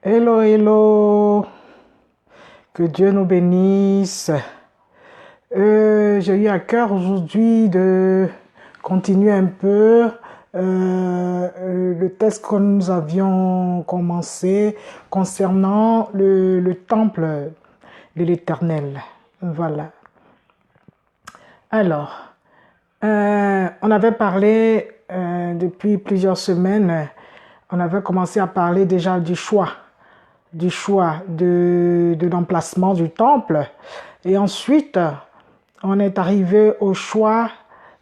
Hello, hello, que Dieu nous bénisse. J'ai eu à cœur aujourd'hui de continuer un peu le test que nous avions commencé concernant le temple de l'Éternel. Voilà. Alors, on avait parlé depuis plusieurs semaines, on avait commencé à parler déjà du choix de l'emplacement du temple. Et ensuite, on est arrivé au choix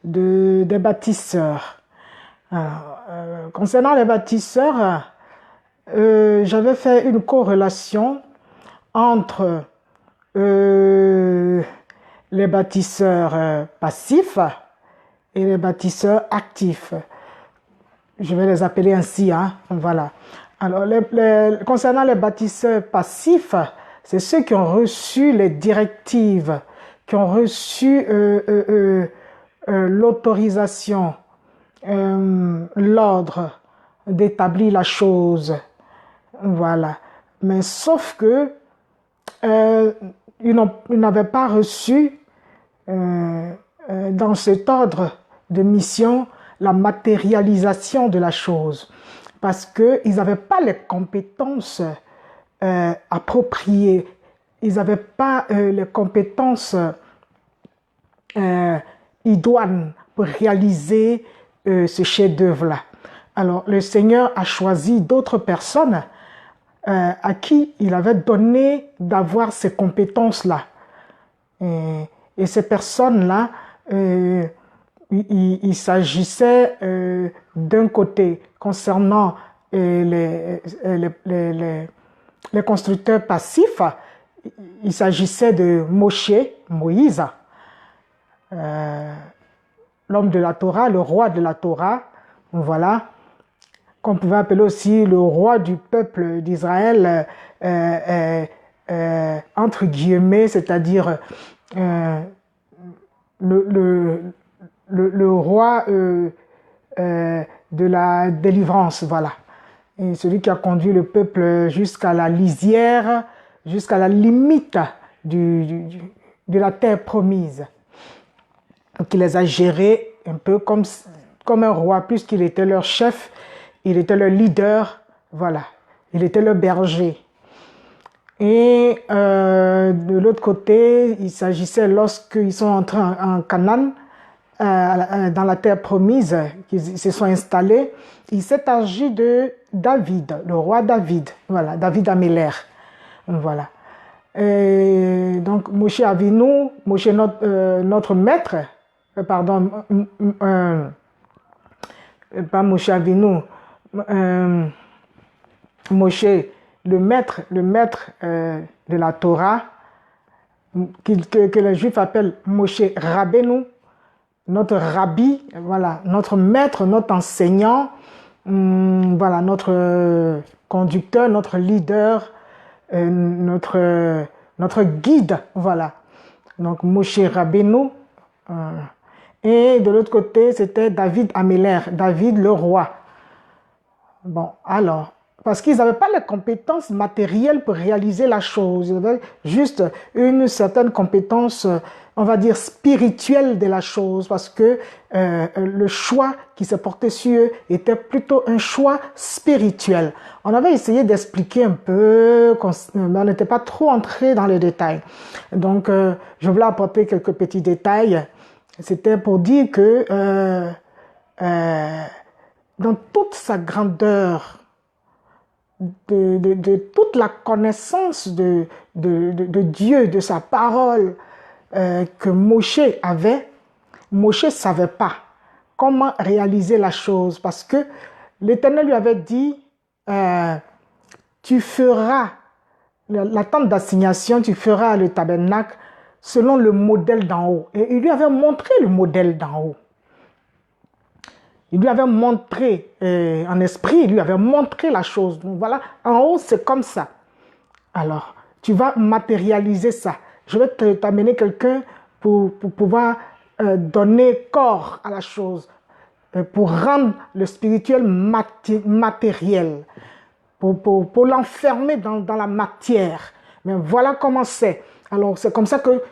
des bâtisseurs. Alors, concernant les bâtisseurs, j'avais fait une corrélation entre les bâtisseurs passifs et les bâtisseurs actifs. Je vais les appeler ainsi, hein. Voilà. Alors, concernant les bâtisseurs passifs, c'est ceux qui ont reçu les directives, qui ont reçu l'autorisation, l'ordre d'établir la chose. Voilà. Mais sauf que ils n'avaient pas reçu dans cet ordre de mission la matérialisation de la chose, parce qu'ils n'avaient pas les compétences appropriées, ils n'avaient pas les compétences idoines pour réaliser ce chef-d'œuvre-là. Alors, le Seigneur a choisi d'autres personnes à qui il avait donné d'avoir ces compétences-là. Et ces personnes-là, il s'agissait d'un côté concernant les constructeurs passifs, il s'agissait de Moïse, l'homme de la Torah, le roi de la Torah, voilà, qu'on pouvait appeler aussi le roi du peuple d'Israël, entre guillemets, c'est-à-dire le roi de la délivrance, voilà. Et celui qui a conduit le peuple jusqu'à la lisière, jusqu'à la limite de la terre promise. Donc il les a gérés un peu comme un roi, puisqu'il était leur chef, il était leur leader, voilà. Il était leur berger. Et de l'autre côté, il s'agissait lorsqu'ils sont entrés en Canaan, dans la terre promise, qu'ils se sont installés, il s'est agi de David, le roi David, voilà, David Améler, voilà. Et donc Moshe Avinu, Moshe notre maître, pardon, pas Moshe Avinu, Moshe le maître de la Torah, que les Juifs appellent Moshe Rabbeinu, notre rabbi, voilà, notre maître, notre enseignant, voilà, notre conducteur, notre leader, notre guide, voilà. Donc Moshe Rabbeinu. Et de l'autre côté, c'était David Améler, David le roi. Bon, alors, parce qu'ils n'avaient pas les compétences matérielles pour réaliser la chose. Ils avaient juste une certaine compétence, on va dire, spirituelle de la chose, parce que le choix qui se portait sur eux était plutôt un choix spirituel. On avait essayé d'expliquer un peu, mais on n'était pas trop entré dans les détails. Donc, je voulais apporter quelques petits détails. C'était pour dire que dans toute sa grandeur, de toute la connaissance de Dieu, de sa parole que Moshe avait, Moshe ne savait pas comment réaliser la chose, parce que l'Éternel lui avait dit, tu feras la tente d'assignation, tu feras le tabernacle selon le modèle d'en haut. Et il lui avait montré le modèle d'en haut. Il lui avait montré en esprit, il lui avait montré la chose. Donc voilà, en haut, c'est comme ça. Alors, tu vas matérialiser ça. Je vais t'amener quelqu'un pour pouvoir donner corps à la chose, pour rendre le spirituel matériel. pour l'enfermer dans la matière. Mais voilà comment c'est. Alors, c'est comme ça que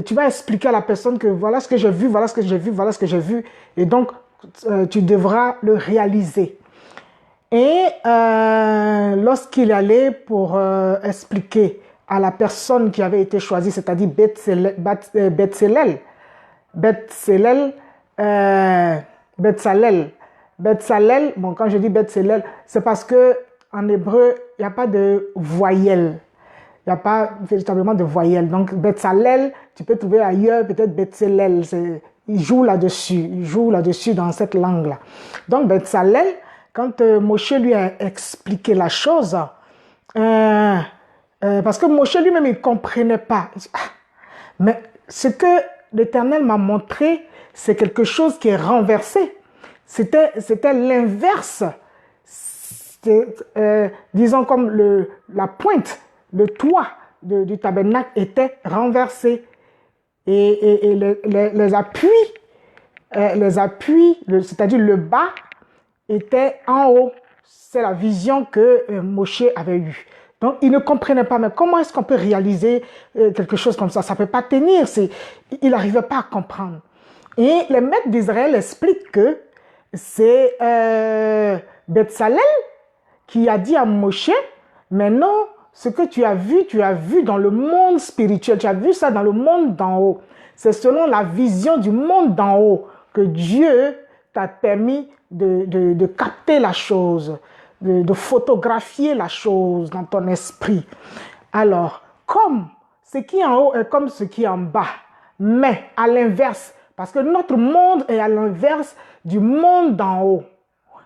tu vas expliquer à la personne que voilà ce que j'ai vu, voilà ce que j'ai vu, voilà ce que j'ai vu. Et donc, tu devras le réaliser. Et lorsqu'il allait pour expliquer à la personne qui avait été choisie, c'est-à-dire Betsalel, bon, quand je dis Betsalel, c'est parce que en hébreu, il n'y a pas de voyelle. Il n'y a pas véritablement de voyelle. Donc, Betsalel, tu peux trouver ailleurs, peut-être Betsalel. Il joue là-dessus dans cette langue-là. Donc, Betsalel, quand Moshe lui a expliqué la chose, parce que Moshe lui-même, il ne comprenait pas. Mais ce que l'Éternel m'a montré, c'est quelque chose qui est renversé. C'était l'inverse. Disons comme la pointe, le toit du tabernacle était renversé. Et les appuis, c'est-à-dire le bas, était en haut. C'est la vision que Moshe avait eue. Donc, il ne comprenait pas, mais comment est-ce qu'on peut réaliser quelque chose comme ça? Ça ne peut pas tenir. Il n'arrivait pas à comprendre. Et les maîtres d'Israël expliquent que c'est Betsalel qui a dit à Moshe, mais non, ce que tu as vu dans le monde spirituel, tu as vu ça dans le monde d'en haut. C'est selon la vision du monde d'en haut que Dieu t'a permis de capter la chose, de photographier la chose dans ton esprit. Alors, comme ce qui est en haut est comme ce qui est en bas, mais à l'inverse, parce que notre monde est à l'inverse du monde d'en haut.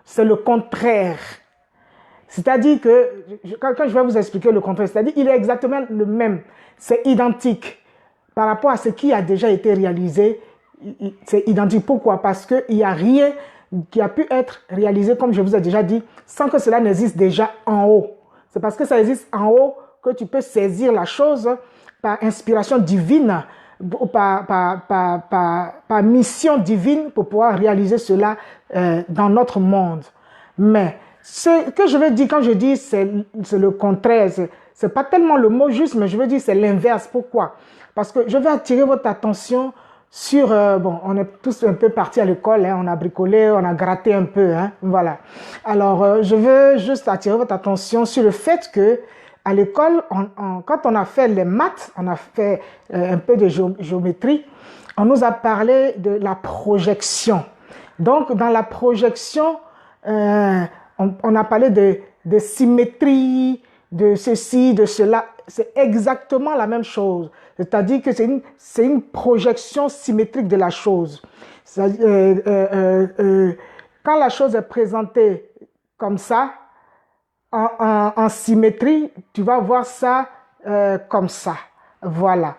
C'est le contraire. C'est-à-dire que, quand je vais vous expliquer le contraire, c'est-à-dire qu'il est exactement le même, c'est identique. Par rapport à ce qui a déjà été réalisé, c'est identique. Pourquoi? Parce qu'il n'y a rien qui a pu être réalisé, comme je vous ai déjà dit, sans que cela n'existe déjà en haut. C'est parce que ça existe en haut que tu peux saisir la chose par inspiration divine, par mission divine pour pouvoir réaliser cela dans notre monde. Mais ce que je veux dire quand je dis c'est le contraire, c'est pas tellement le mot juste, mais je veux dire c'est l'inverse. Pourquoi? Parce que je vais attirer votre attention sur, bon, on est tous un peu partis à l'école, hein, on a bricolé, on a gratté un peu, hein, voilà. Alors, je veux juste attirer votre attention sur le fait que à l'école, quand on a fait les maths, on a fait un peu de géométrie, on nous a parlé de la projection. Donc, dans la projection, on a parlé de symétrie, de ceci, de cela. C'est exactement la même chose. C'est-à-dire que c'est une projection symétrique de la chose. Quand la chose est présentée comme ça, en symétrie, tu vas voir ça comme ça. Voilà.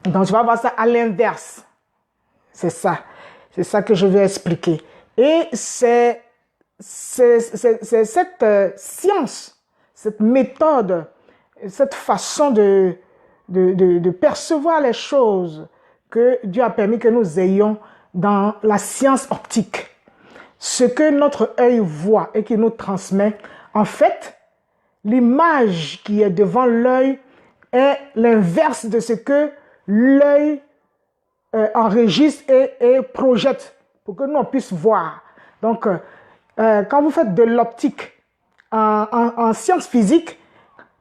Donc, tu vas voir ça à l'inverse. C'est ça. C'est ça que je vais expliquer. Et c'est cette science, cette méthode, cette façon de percevoir les choses que Dieu a permis que nous ayons dans la science optique. Ce que notre œil voit et qui nous transmet, en fait, l'image qui est devant l'œil est l'inverse de ce que l'œil enregistre et projette pour que nous on puisse voir. Donc, quand vous faites de l'optique en sciences physiques,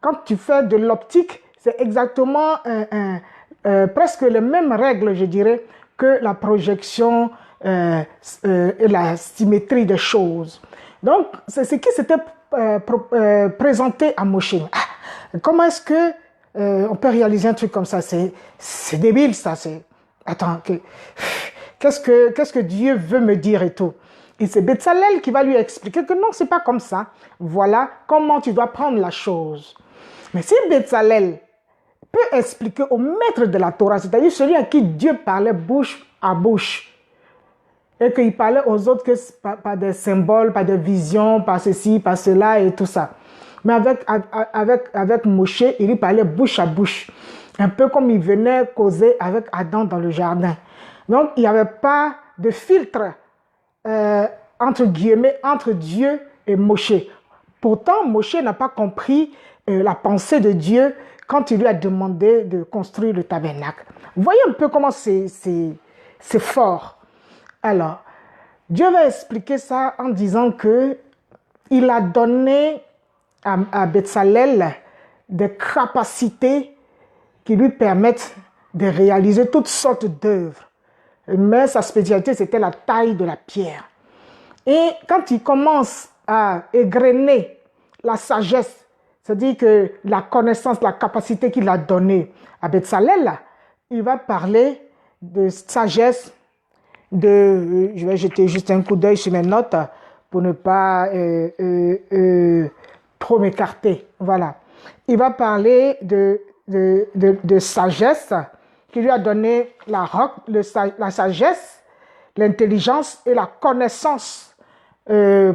quand tu fais de l'optique, c'est exactement presque les mêmes règles, je dirais, que la projection et la symétrie des choses. Donc, c'est ce qui s'était présenté à Moshe. Comment est-ce que on peut réaliser un truc comme ça? C'est débile, ça. Attends, qu'est-ce que Dieu veut me dire et tout? Et c'est Betsalel qui va lui expliquer que non, c'est pas comme ça. Voilà comment tu dois prendre la chose. Mais si Betsalel peut expliquer au maître de la Torah, c'est-à-dire celui à qui Dieu parlait bouche à bouche, et qu'il parlait aux autres que par des symboles, par des visions, par ceci, par cela et tout ça. Mais avec Moshe, il lui parlait bouche à bouche. Un peu comme il venait causer avec Adam dans le jardin. Donc, il n'y avait pas de filtre, entre guillemets, entre Dieu et Moshe. Pourtant, Moshe n'a pas compris la pensée de Dieu quand il lui a demandé de construire le tabernacle. Voyez un peu comment c'est fort. Alors, Dieu va expliquer ça en disant que il a donné à Betsalel des capacités qui lui permettent de réaliser toutes sortes d'œuvres. Mais sa spécialité, c'était la taille de la pierre. Et quand il commence à égrener la sagesse, c'est-à-dire que la connaissance, la capacité qu'il a donnée à Betsalel, il va parler de sagesse, je vais jeter juste un coup d'œil sur mes notes pour ne pas trop m'écarter. Voilà. Il va parler de sagesse qui lui a donné la sagesse, l'intelligence et la connaissance en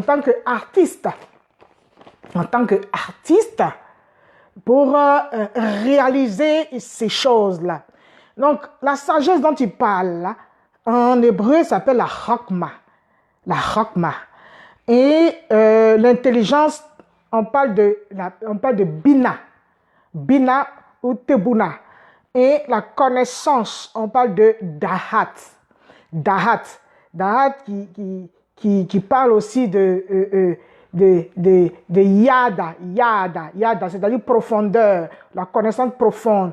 tant qu'artiste. En tant qu'artiste, pour réaliser ces choses-là. Donc, la sagesse dont il parle, là, en hébreu, s'appelle la chokma. La chokma. Et l'intelligence, on parle de bina. Bina ou tebuna. Et la connaissance, on parle de dahat. Dahat. Dahat qui parle aussi de yada, c'est-à-dire profondeur, la connaissance profonde.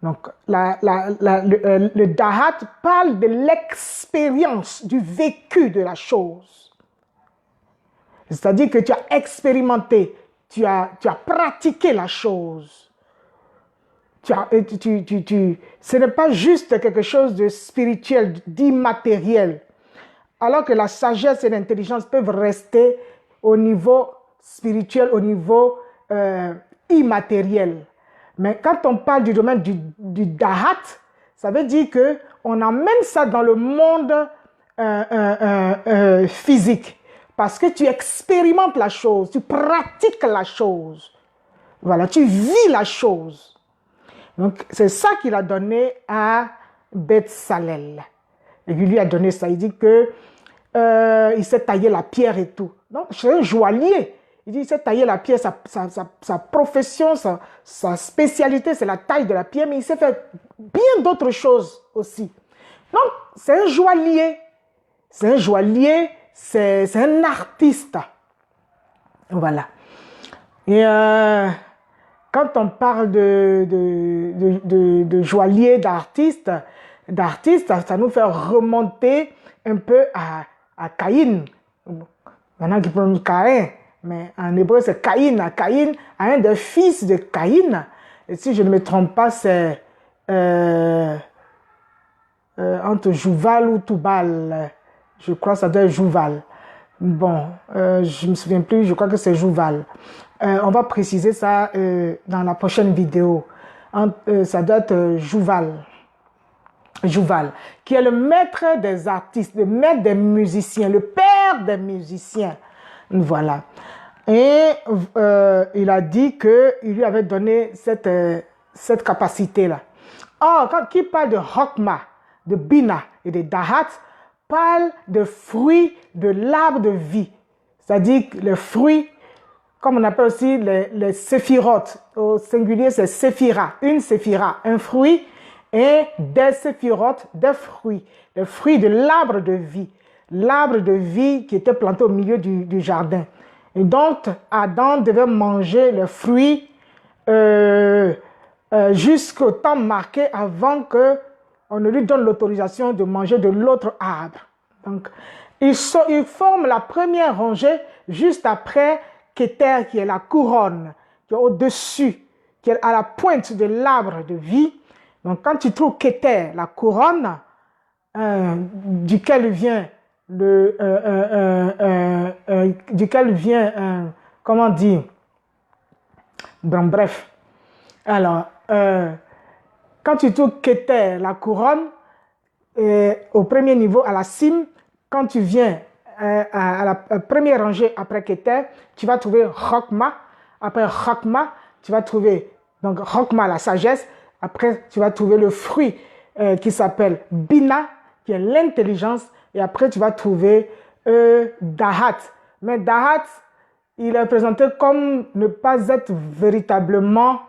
Donc, le dahat parle de l'expérience, du vécu de la chose. C'est-à-dire que tu as expérimenté, tu as pratiqué la chose. Ce n'est pas juste quelque chose de spirituel, d'immatériel. Alors que la sagesse et l'intelligence peuvent rester au niveau spirituel, au niveau immatériel. Mais quand on parle du domaine du dahat, ça veut dire qu'on emmène ça dans le monde physique. Parce que tu expérimentes la chose, tu pratiques la chose. Voilà, tu vis la chose. Donc, c'est ça qu'il a donné à Betsalel. Et il lui a donné ça. Il dit que il s'est taillé la pierre et tout. Donc, c'est un joaillier. Il dit qu'il s'est taillé la pierre, sa profession, sa spécialité, c'est la taille de la pierre, mais il s'est fait bien d'autres choses aussi. Donc, c'est un joaillier. C'est un joaillier, c'est un artiste. Voilà. Et quand on parle de joaillier, d'artiste, ça nous fait remonter un peu à Caïn. Maintenant qui prononce Caïn, mais en hébreu c'est Caïn. Caïn, un des fils de Caïn. Et si je ne me trompe pas, c'est entre Jouval ou Toubal. Je crois que ça doit être Jouval. Bon, je ne me souviens plus, je crois que c'est Jouval. On va préciser ça dans la prochaine vidéo. Ça doit être Jouval, qui est le maître des artistes, le maître des musiciens, le père des musiciens. Voilà. Et il a dit qu'il lui avait donné cette capacité-là. Or, qui parle de Chokma, de Bina et de Dahat, parle de fruits de l'arbre de vie. C'est-à-dire les fruits, comme on appelle aussi les séphirotes. Au singulier, c'est séphira, une séphira, un fruit, et des séphirotes, des fruits. Les fruits de l'arbre de vie. L'arbre de vie qui était planté au milieu du jardin. Et donc, Adam devait manger les fruits jusqu'au temps marqué avant qu'on ne lui donne l'autorisation de manger de l'autre arbre. Donc, ils forment la première rangée juste après Keter, qui est la couronne, qui est au-dessus, qui est à la pointe de l'arbre de vie. Donc, quand tu trouves Keter, la couronne, duquel vient comment dire, bon, bref. Alors, quand tu trouves Keter, la couronne, au premier niveau, à la cime, quand tu viens à la première rangée après Keter, tu vas trouver Chokma. Après Chokma, tu vas trouver donc Chokma, la sagesse. Après, tu vas trouver le fruit qui s'appelle Bina, qui est l'intelligence. Et après, tu vas trouver Dahat. Mais Dahat, il est présenté comme ne pas être véritablement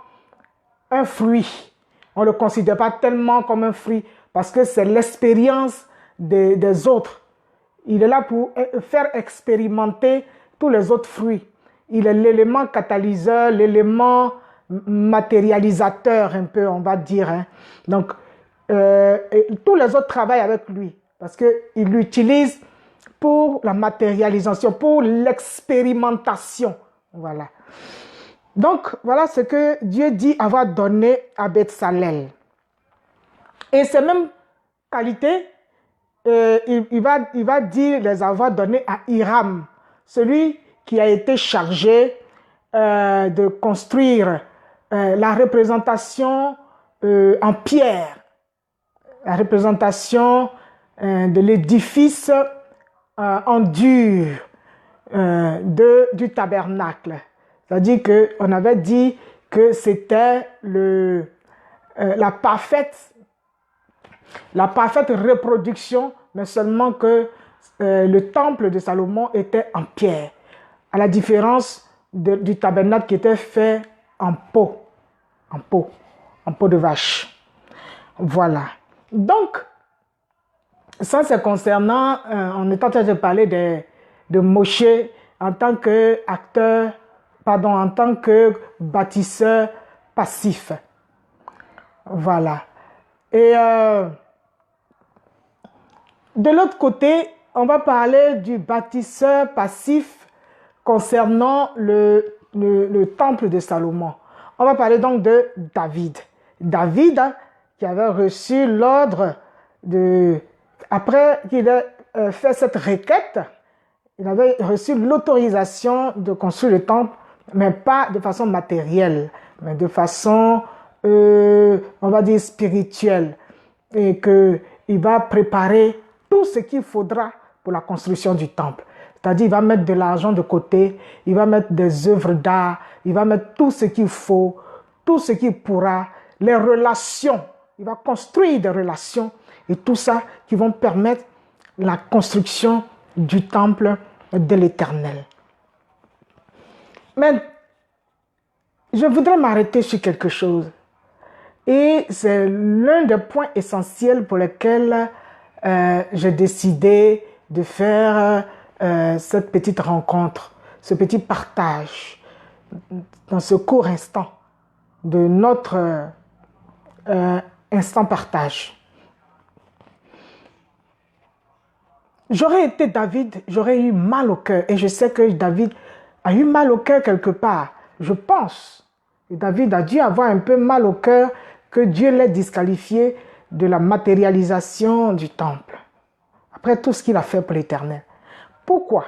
un fruit. On ne le considère pas tellement comme un fruit parce que c'est l'expérience des autres. Il est là pour faire expérimenter tous les autres fruits. Il est l'élément catalyseur, l'élément matérialisateur un peu, on va dire. Hein. Donc, tous les autres travaillent avec lui parce qu'il l'utilise pour la matérialisation, pour l'expérimentation. Voilà. Donc, voilà ce que Dieu dit avoir donné à Bethsalel. Et ces mêmes qualités, il va dire les avoir données à Hiram, celui qui a été chargé de construire la représentation en pierre, la représentation de l'édifice en dur du tabernacle. C'est-à-dire qu'on avait dit que c'était la parfaite reproduction, mais seulement que le temple de Salomon était en pierre, à la différence du tabernacle qui était fait en peau de vache. Voilà. Donc, ça c'est concernant, on est en train de parler de Moshe en tant qu'acteur, en tant que bâtisseur passif. Voilà. Et de l'autre côté, on va parler du bâtisseur passif concernant le temple de Salomon. On va parler donc de David. David, qui avait reçu l'ordre après qu'il ait fait cette requête, il avait reçu l'autorisation de construire le temple, mais pas de façon matérielle, mais de façon, on va dire, spirituelle. Et qu'il va préparer tout ce qu'il faudra pour la construction du temple. C'est-à-dire, il va mettre de l'argent de côté, il va mettre des œuvres d'art, il va mettre tout ce qu'il faut, tout ce qu'il pourra, les relations. Il va construire des relations et tout ça qui vont permettre la construction du temple de l'Éternel. Mais je voudrais m'arrêter sur quelque chose. Et c'est l'un des points essentiels pour lesquels j'ai décidé de faire cette petite rencontre, ce petit partage dans ce court instant de notre instant partage. J'aurais été David, j'aurais eu mal au cœur. Et je sais que David a eu mal au cœur quelque part. Je pense que David a dû avoir un peu mal au cœur que Dieu l'ait disqualifié de la matérialisation du temple. Après tout ce qu'il a fait pour l'Éternel. Pourquoi?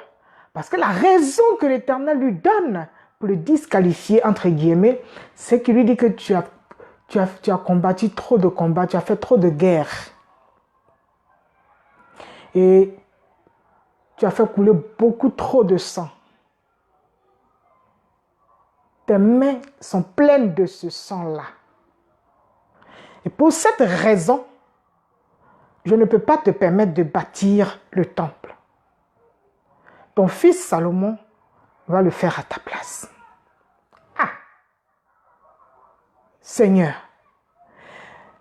Parce que la raison que l'Éternel lui donne pour le disqualifier, entre guillemets, c'est qu'il lui dit que tu as combattu trop de combats, tu as fait trop de guerres. Et tu as fait couler beaucoup trop de sang. Tes mains sont pleines de ce sang-là. Et pour cette raison, je ne peux pas te permettre de bâtir le temple. Ton fils Salomon va le faire à ta place. Ah! Seigneur,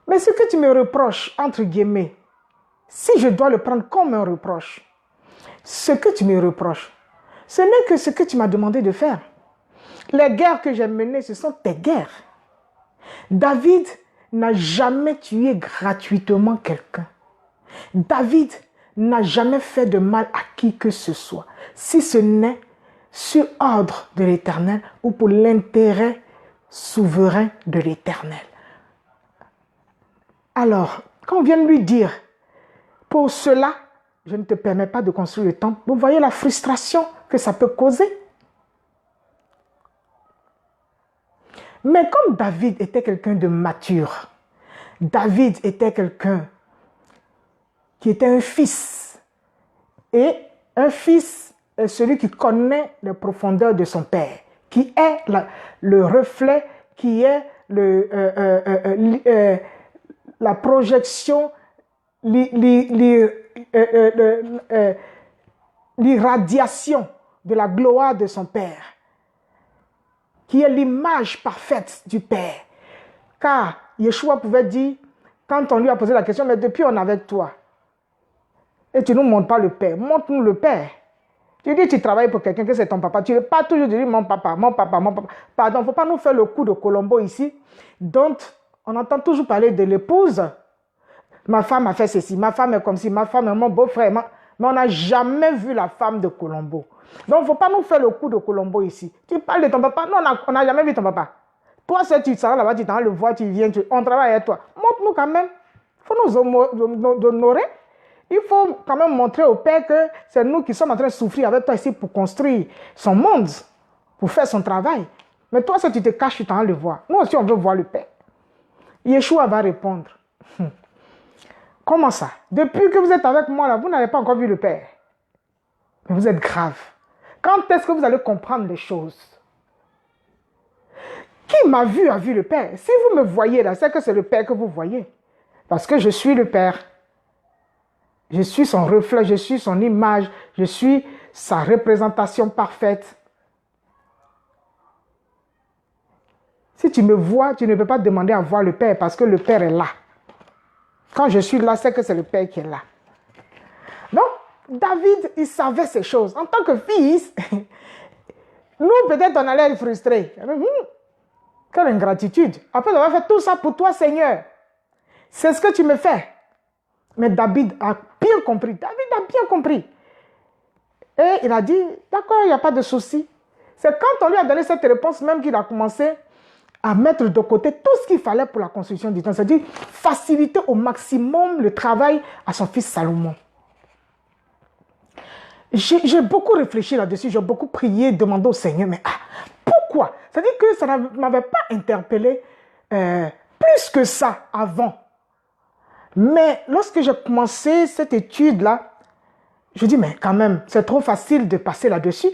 mais ce que tu me reproches, entre guillemets, si je dois le prendre comme un reproche, ce que tu me reproches, ce n'est que ce que tu m'as demandé de faire. Les guerres que j'ai menées, ce sont tes guerres. David n'a jamais tué gratuitement quelqu'un. David n'a jamais fait de mal à qui que ce soit, si ce n'est sur ordre de l'Éternel ou pour l'intérêt souverain de l'Éternel. Alors, quand on vient de lui dire, pour cela, je ne te permets pas de construire le temple, vous voyez la frustration que ça peut causer. Mais comme David était quelqu'un de mature, David était quelqu'un qui était un fils. Et un fils est celui qui connaît les profondeurs de son père, qui est le reflet, qui est la projection, l'irradiation de la gloire de son Père, qui est l'image parfaite du Père. Car Yeshua pouvait dire, quand on lui a posé la question, mais depuis on est avec toi, et tu ne nous montres pas le Père, montre-nous le Père. Tu dis tu travailles pour quelqu'un que c'est ton papa, tu ne veux pas toujours dire mon papa, mon papa, mon papa. Pardon, il ne faut pas nous faire le coup de Colombo ici. Donc, on entend toujours parler de l'épouse. Ma femme a fait ceci, ma femme est comme ci, ma femme est mon beau-frère. Mais on n'a jamais vu la femme de Colombo. Donc, il ne faut pas nous faire le coup de Colombo ici. Tu parles de ton papa. Non, on n'a jamais vu ton papa. Toi, si tu seras là-bas, tu t'en le vois, tu viens, on travaille avec toi. Montre-nous quand même. Il faut nous honorer. Il faut quand même montrer au Père que c'est nous qui sommes en train de souffrir avec toi ici pour construire son monde, pour faire son travail. Mais toi, si tu te caches, tu t'en le voir. Nous aussi, on veut voir le Père. Yeshua va répondre. Comment ça? Depuis que vous êtes avec moi, là, vous n'avez pas encore vu le Père. Mais vous êtes grave. Quand est-ce que vous allez comprendre les choses? Qui m'a vu a vu le Père. Si vous me voyez là, c'est que c'est le Père que vous voyez. Parce que je suis le Père. Je suis son reflet, je suis son image, je suis sa représentation parfaite. Si tu me vois, tu ne peux pas demander à voir le Père parce que le Père est là. Quand je suis là, c'est que c'est le Père qui est là. Donc, David, il savait ces choses. En tant que fils, nous, peut-être, on allait être frustrés. Quelle ingratitude. Après avoir fait tout ça pour toi, Seigneur. C'est ce que tu me fais. Mais David a bien compris. David a bien compris. Et il a dit, d'accord, il n'y a pas de souci. C'est quand on lui a donné cette réponse même qu'il a commencé à mettre de côté tout ce qu'il fallait pour la construction du temple. C'est-à-dire faciliter au maximum le travail à son fils Salomon. J'ai beaucoup réfléchi là-dessus, j'ai beaucoup prié, demandé au Seigneur, mais pourquoi? C'est-à-dire que ça ne m'avait pas interpellé plus que ça avant. Mais lorsque j'ai commencé cette étude-là, je dis, mais quand même, c'est trop facile de passer là-dessus.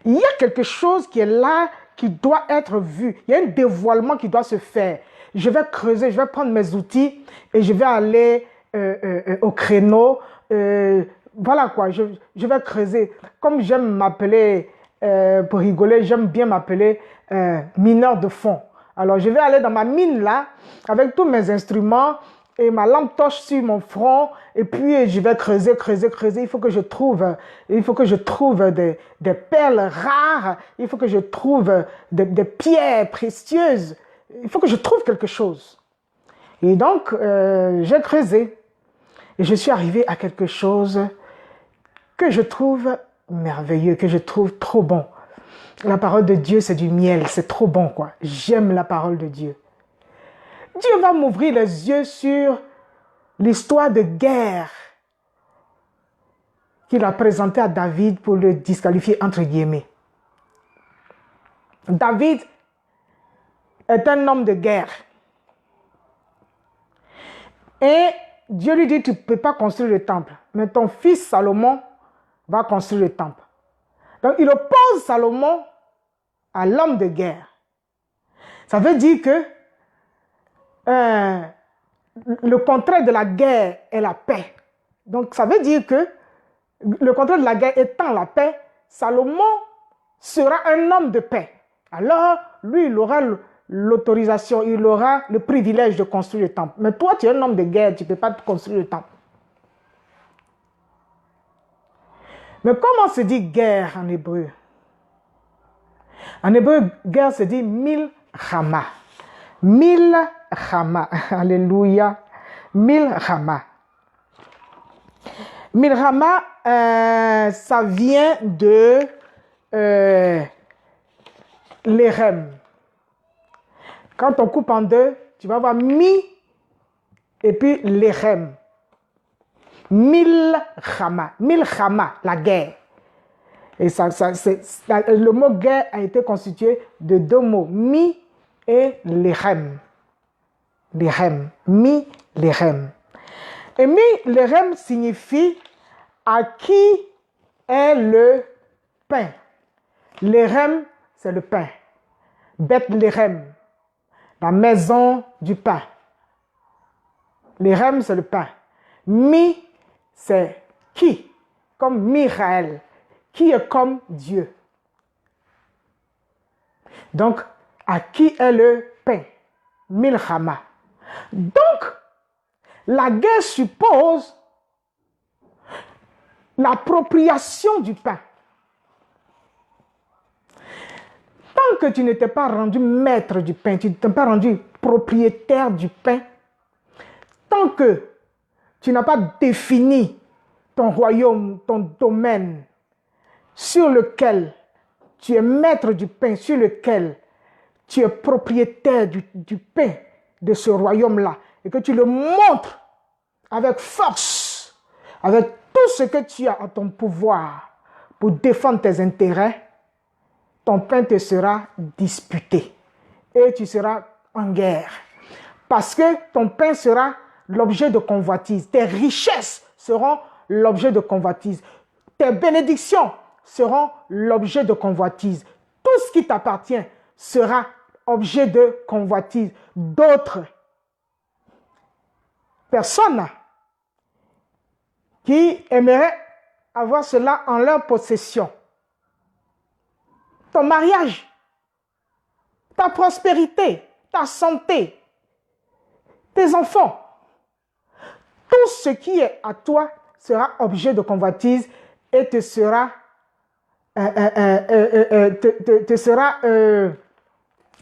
Il y a quelque chose qui est là, qui doit être vu. Il y a un dévoilement qui doit se faire. Je vais creuser, je vais prendre mes outils et je vais aller au créneau. Voilà quoi, je vais creuser. Comme j'aime m'appeler, pour rigoler, j'aime bien m'appeler mineur de fond. Alors je vais aller dans ma mine là, avec tous mes instruments, et ma lampe torche sur mon front, et puis je vais creuser. Il faut que je trouve des perles rares, il faut que je trouve des pierres précieuses, il faut que je trouve quelque chose. Et donc, j'ai creusé, et je suis arrivé à quelque chose que je trouve merveilleux, que je trouve trop bon. La parole de Dieu, c'est du miel, c'est trop bon, quoi. J'aime la parole de Dieu. Dieu va m'ouvrir les yeux sur l'histoire de guerre qu'il a présentée à David pour le disqualifier entre guillemets. David est un homme de guerre. Et Dieu lui dit, tu ne peux pas construire le temple, mais ton fils Salomon va construire le temple. Donc il oppose Salomon à l'homme de guerre. Ça veut dire que le contraire de la guerre est la paix. Donc ça veut dire que le contraire de la guerre étant la paix, Salomon sera un homme de paix. Alors, lui, il aura l'autorisation, il aura le privilège de construire le temple. Mais toi, tu es un homme de guerre, tu ne peux pas construire le temple. Mais comment se dit guerre en hébreu? En hébreu, guerre se dit milchama. Milchama. Alléluia. Milchama. Milchama, ça vient de l'érem. Quand on coupe en deux, tu vas voir mi et puis l'érem. Milchama. Milchama, la guerre. Et le mot guerre a été constitué de deux mots, mi et l'érem. L'érem. Mi, l'érem. Et mi, l'érem signifie à qui est le pain. L'érem, c'est le pain. Beth-lérem, la maison du pain. L'érem, c'est le pain. Mi, c'est qui, comme Michael, qui est comme Dieu. Donc, à qui est le pain? Milchama. Donc, la guerre suppose l'appropriation du pain. Tant que tu ne t'es pas rendu maître du pain, tu ne t'es pas rendu propriétaire du pain, tant que tu n'as pas défini ton royaume, ton domaine sur lequel tu es maître du pain, sur lequel tu es propriétaire du pain de ce royaume-là, et que tu le montres avec force, avec tout ce que tu as à ton pouvoir pour défendre tes intérêts, ton pain te sera disputé et tu seras en guerre. Parce que ton pain sera l'objet de convoitise, tes richesses seront l'objet de convoitise, tes bénédictions seront l'objet de convoitise. Tout ce qui t'appartient sera objet de convoitise. D'autres personnes qui aimeraient avoir cela en leur possession. Ton mariage, ta prospérité, ta santé, tes enfants, tout ce qui est à toi sera objet de convoitise et te sera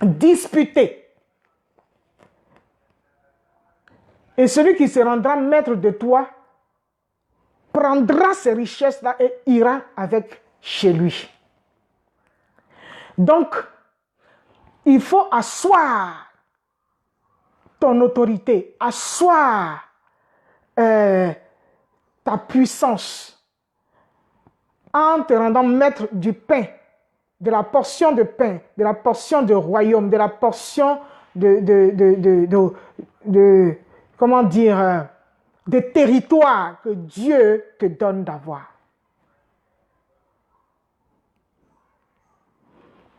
disputé. Et celui qui se rendra maître de toi prendra ces richesses-là et ira avec chez lui. Donc, il faut asseoir ton autorité, asseoir ta puissance en te rendant maître du pain, de la portion de pain, de la portion de royaume, de la portion comment dire, de territoire que Dieu te donne d'avoir.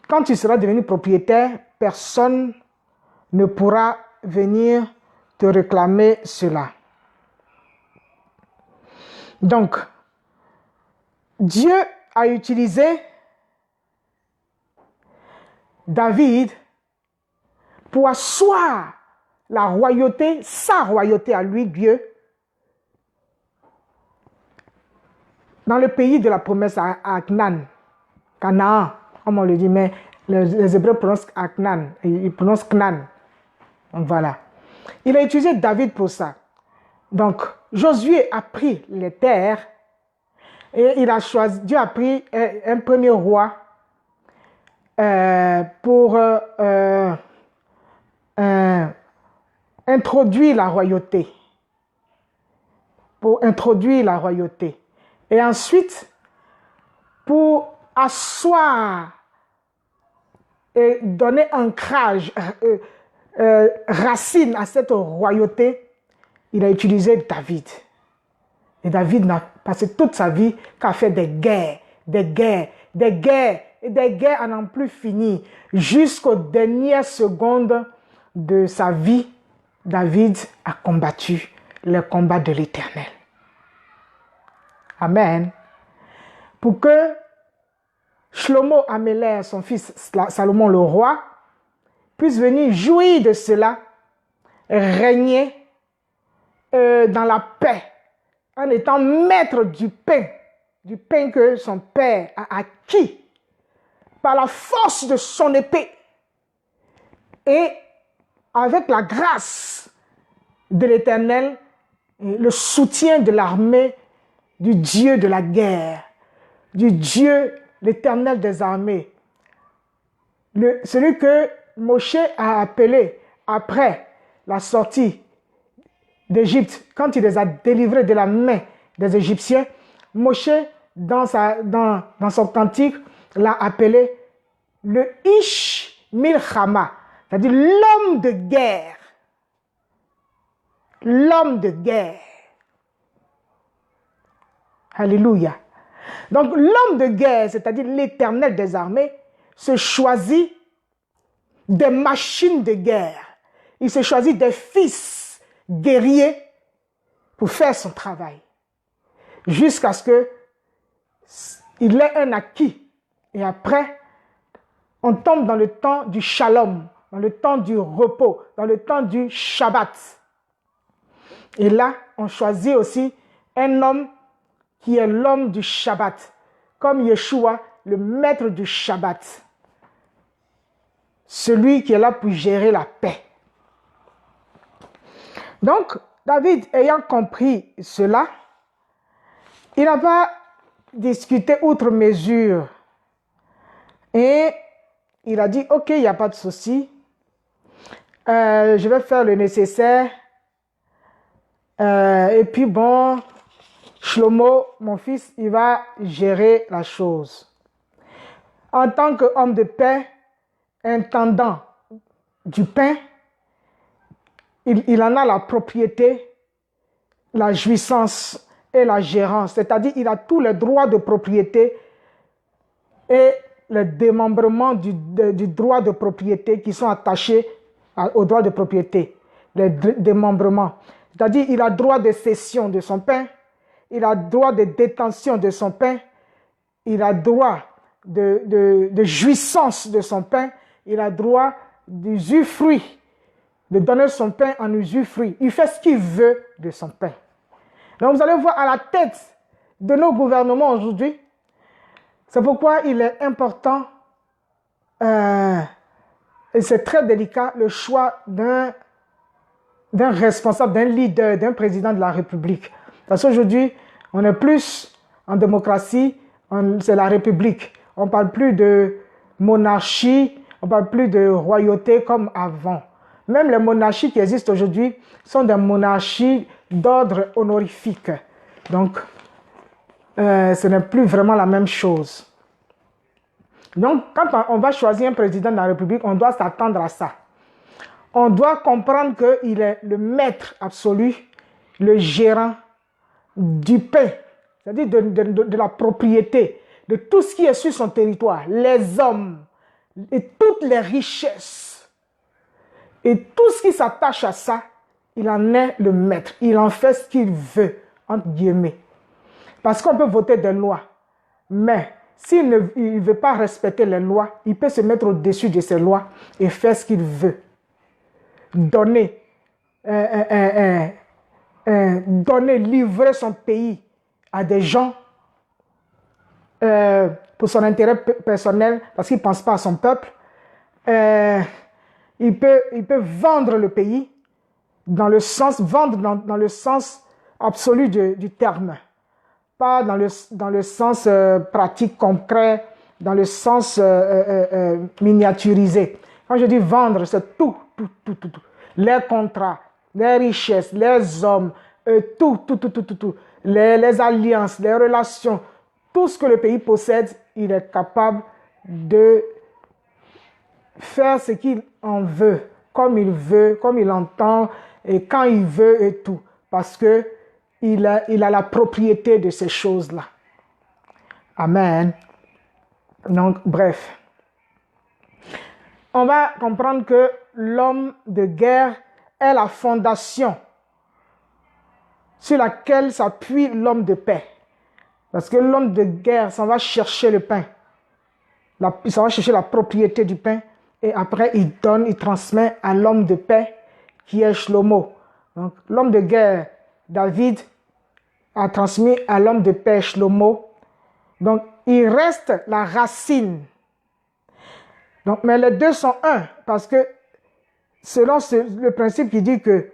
Quand tu seras devenu propriétaire, personne ne pourra venir te réclamer cela. Donc, Dieu a utilisé David pour asseoir la royauté, sa royauté à lui, Dieu, dans le pays de la promesse à Canaan, comme on le dit, mais les Hébreux prononcent Aknan, ils prononcent Knan. Donc voilà. Il a utilisé David pour ça. Donc, Josué a pris les terres et il a choisi, Dieu a pris un premier roi pour introduire la royauté. Pour introduire la royauté. Et ensuite, pour asseoir et donner ancrage, racine à cette royauté, il a utilisé David. Et David n'a passé toute sa vie qu'à faire des guerres, des guerres, des guerres, et des guerres à n'en plus finir. Jusqu'aux dernières secondes de sa vie, David a combattu le combat de l'Éternel. Amen. Pour que Shlomo Améler, son fils Salomon le roi, puisse venir jouir de cela, régner dans la paix, en étant maître du pain que son père a acquis par la force de son épée et avec la grâce de l'Éternel, le soutien de l'armée du Dieu de la guerre, du Dieu, l'Éternel des armées, celui que Moshe a appelé après la sortie d'Égypte, quand il les a délivrés de la main des Égyptiens, Moshe, dans son cantique, l'a appelé le Ish Milchama, c'est-à-dire l'homme de guerre. L'homme de guerre. Alléluia. Donc l'homme de guerre, c'est-à-dire l'Éternel des armées, se choisit des machines de guerre. Il se choisit des fils guerriers pour faire son travail. Jusqu'à ce que il est un acquis. Et après, on tombe dans le temps du shalom, dans le temps du repos, dans le temps du Shabbat. Et là, on choisit aussi un homme qui est l'homme du Shabbat, comme Yeshua, le maître du Shabbat. Celui qui est là pour gérer la paix. Donc, David, ayant compris cela, il n'a pas discuté outre mesure. Et il a dit, ok, il n'y a pas de souci. Je vais faire le nécessaire. Et puis bon, Shlomo, mon fils, il va gérer la chose. En tant qu'homme de paix, intendant du pain, il en a la propriété, la jouissance et la gérance. C'est-à-dire, il a tous les droits de propriété et le démembrement du droit de propriété qui sont attachés au droit de propriété. Les démembrements. C'est-à-dire, il a droit de cession de son pain, il a droit de détention de son pain, il a droit de jouissance de son pain, il a droit d'usufruit, de donner son pain en usufruit. Il fait ce qu'il veut de son pain. Donc vous allez voir à la tête de nos gouvernements aujourd'hui, c'est pourquoi il est important, et c'est très délicat, le choix d'un responsable, d'un leader, d'un président de la République. Parce qu'aujourd'hui, on est plus en démocratie, c'est la République. On ne parle plus de monarchie, on ne parle plus de royauté comme avant. Même les monarchies qui existent aujourd'hui sont des monarchies d'ordre honorifique. Donc, ce n'est plus vraiment la même chose. Donc, quand on va choisir un président de la République, on doit s'attendre à ça. On doit comprendre qu'il est le maître absolu, le gérant du pain, c'est-à-dire de la propriété, de tout ce qui est sur son territoire, les hommes et toutes les richesses. Et tout ce qui s'attache à ça, il en est le maître. Il en fait ce qu'il veut, entre guillemets. Parce qu'on peut voter des lois, mais s'il ne veut pas respecter les lois, il peut se mettre au-dessus de ces lois et faire ce qu'il veut. Donner, livrer son pays à des gens pour son intérêt personnel, parce qu'il ne pense pas à son peuple. Il peut vendre le pays dans le sens absolu du terme, pas dans le sens pratique, concret, dans le sens miniaturisé. Quand je dis vendre, c'est tout. Les contrats, les richesses, les hommes, tout. Les alliances, les relations, tout ce que le pays possède, il est capable de faire ce qu'il en veut, comme il entend, et quand il veut et tout. Parce que il a la propriété de ces choses-là. Amen. Donc, bref. On va comprendre que l'homme de guerre est la fondation sur laquelle s'appuie l'homme de paix. Parce que l'homme de guerre s'en va chercher le pain. Il s'en va chercher la propriété du pain. Et après, il transmet à l'homme de paix qui est Shlomo. Donc, l'homme de guerre, David, a transmis à l'homme de paix Shlomo. Donc, il reste la racine. Donc, mais les deux sont un, parce que selon le principe qui dit que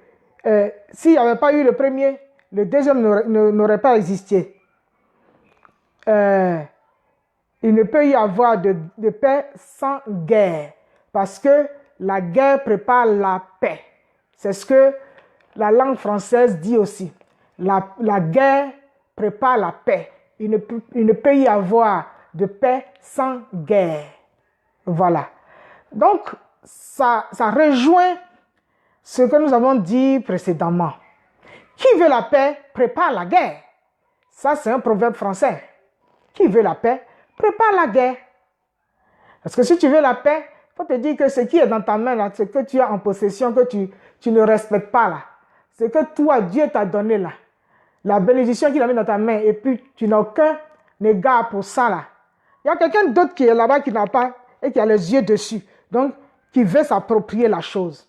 s'il n'y avait pas eu le premier, le deuxième n'aurait pas existé. Il ne peut y avoir de paix sans guerre, parce que la guerre prépare la paix. C'est ce que la langue française dit aussi. La guerre prépare la paix. Il ne peut y avoir de paix sans guerre. Voilà. Donc, ça rejoint ce que nous avons dit précédemment. Qui veut la paix, prépare la guerre. Ça, c'est un proverbe français. Qui veut la paix, prépare la guerre. Parce que si tu veux la paix, il faut te dire que ce qui est dans ta main, là, ce que tu as en possession, que tu ne respectes pas, là, ce que toi, Dieu t'a donné, là, la bénédiction qu'il a mis dans ta main, et puis tu n'as égard pour ça là. Il y a quelqu'un d'autre qui est là-bas qui n'a pas et qui a les yeux dessus. Donc, qui veut s'approprier la chose.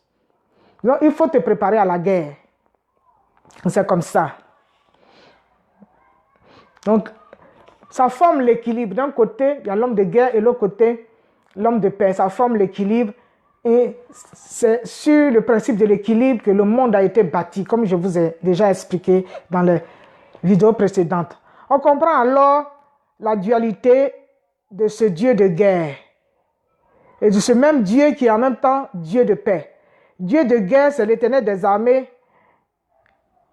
Donc, il faut te préparer à la guerre. C'est comme ça. Donc, ça forme l'équilibre. D'un côté, il y a l'homme de guerre et de l'autre côté, l'homme de paix. Ça forme l'équilibre. Et c'est sur le principe de l'équilibre que le monde a été bâti, comme je vous ai déjà expliqué dans les vidéos précédentes. On comprend alors la dualité de ce Dieu de guerre et de ce même Dieu qui est en même temps Dieu de paix. Dieu de guerre, c'est l'Éternel des armées,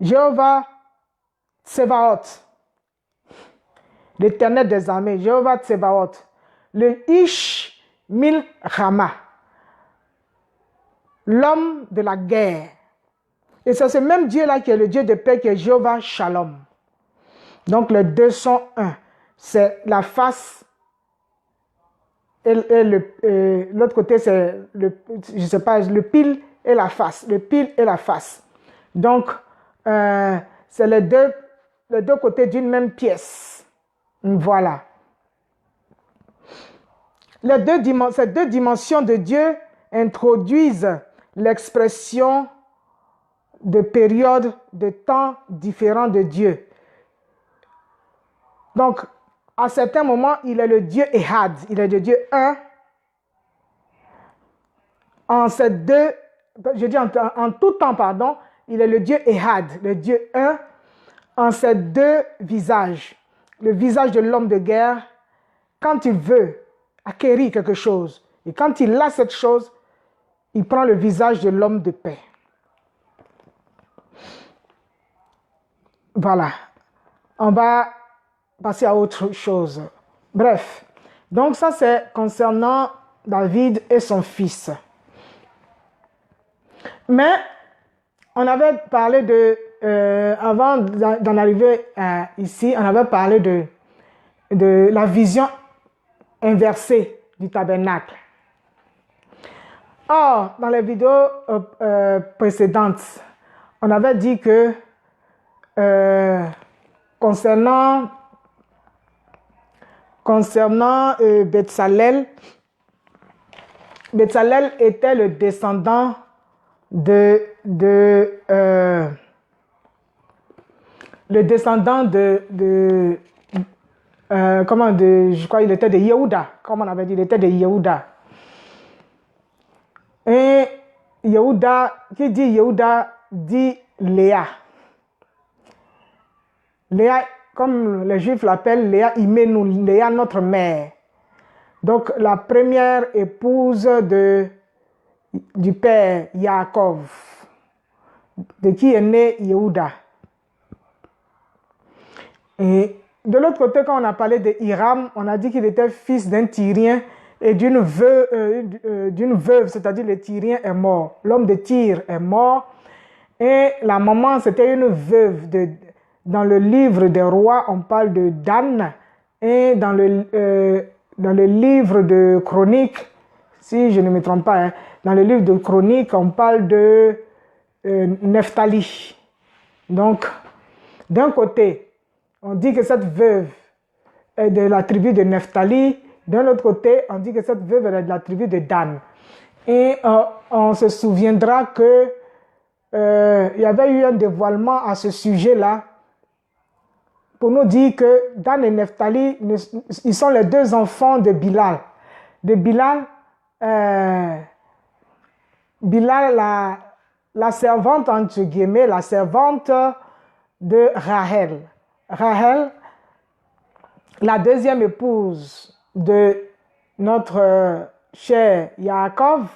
Jéhovah Tsebaoth. L'Éternel des armées, Jéhovah Tsebaoth. Le Ish Milchama, l'homme de la guerre. Et c'est ce même Dieu-là qui est le Dieu de paix, qui est Jéhovah Shalom. Donc les deux sont un. C'est la face et l'autre côté, c'est je sais pas, le pile et la face. Le pile et la face. Donc, c'est les deux côtés d'une même pièce. Voilà. Ces deux dimensions de Dieu introduisent l'expression de périodes de temps différents de Dieu. Donc, à certains moments, il est le Dieu Ehad, il est le Dieu un. En tout temps, pardon, il est le Dieu Ehad, le Dieu un, en ces deux visages. Le visage de l'homme de guerre, quand il veut acquérir quelque chose, et quand il a cette chose, il prend le visage de l'homme de paix. Voilà. On va passer à autre chose. Bref. Donc ça, c'est concernant David et son fils. Mais on avait parlé avant d'en arriver ici, on avait parlé de la vision inversée du tabernacle. Or, dans les vidéos précédentes, on avait dit que concernant Betsalel, Betsalel était le descendant je crois qu'il était de Yehuda, comme on avait dit, il était de Yehuda. Et Yehuda, qui dit Yehuda, dit Léa. Léa, comme les Juifs l'appellent, Léa Imenu, Léa notre mère. Donc la première épouse du père Yaakov, de qui est né Yehuda. Et de l'autre côté, quand on a parlé de Hiram, on a dit qu'il était fils d'un Tyrien et d'une veuve, c'est-à-dire le Tyrien est mort. L'homme de Tyr est mort et la maman, c'était une veuve. Dans le livre des rois, on parle de Dan et dans le livre de Chroniques, si je ne me trompe pas, dans le livre de Chroniques, on parle de Nephtali. Donc, d'un côté, on dit que cette veuve est de la tribu de Nephtali. D'un autre côté, on dit que cette veuve est de la tribu de Dan. Et on se souviendra que il y avait eu un dévoilement à ce sujet-là pour nous dire que Dan et Nephtali, ils sont les deux enfants de Bilal. De Bilal, la servante, entre guillemets, la servante de Rahel. Rahel, la deuxième épouse de notre cher Yaakov,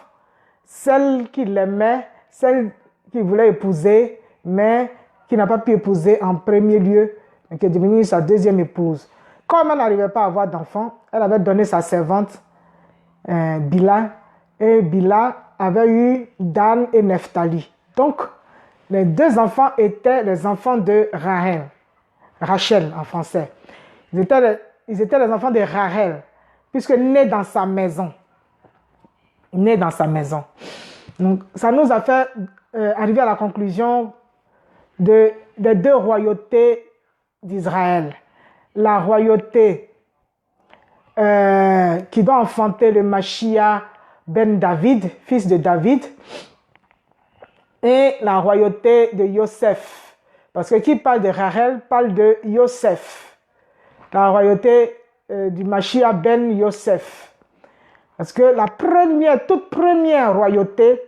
celle qui l'aimait, celle qu'il voulait épouser, mais qui n'a pas pu épouser en premier lieu, mais qui est devenue sa deuxième épouse. Comme elle n'arrivait pas à avoir d'enfant, elle avait donné sa servante Bila, et Bila avait eu Dan et Nephtali. Donc, les deux enfants étaient les enfants de Rachel en français. Ils étaient les enfants de Rahel, puisque nés dans sa maison. Nés dans sa maison. Donc, ça nous a fait arriver à la conclusion des deux royautés d'Israël. la royauté qui doit enfanter le Mashiach ben David, fils de David, et la royauté de Yosef. Parce que qui parle de Rachel parle de Yosef, la royauté du Mashiach ben Yosef. Parce que la toute première royauté,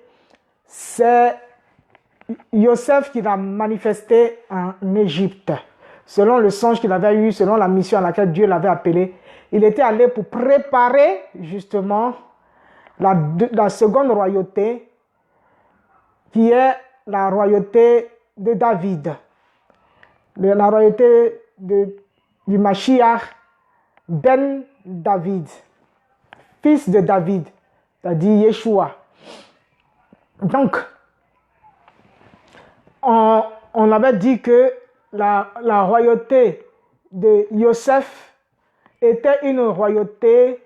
c'est Yosef qui l'a manifesté en Égypte. Selon le songe qu'il avait eu, selon la mission à laquelle Dieu l'avait appelé, il était allé pour préparer justement la seconde royauté, qui est la royauté de David. La royauté du Mashiach ben David, fils de David, c'est-à-dire Yeshua. Donc, on avait dit que la royauté de Yosef était une royauté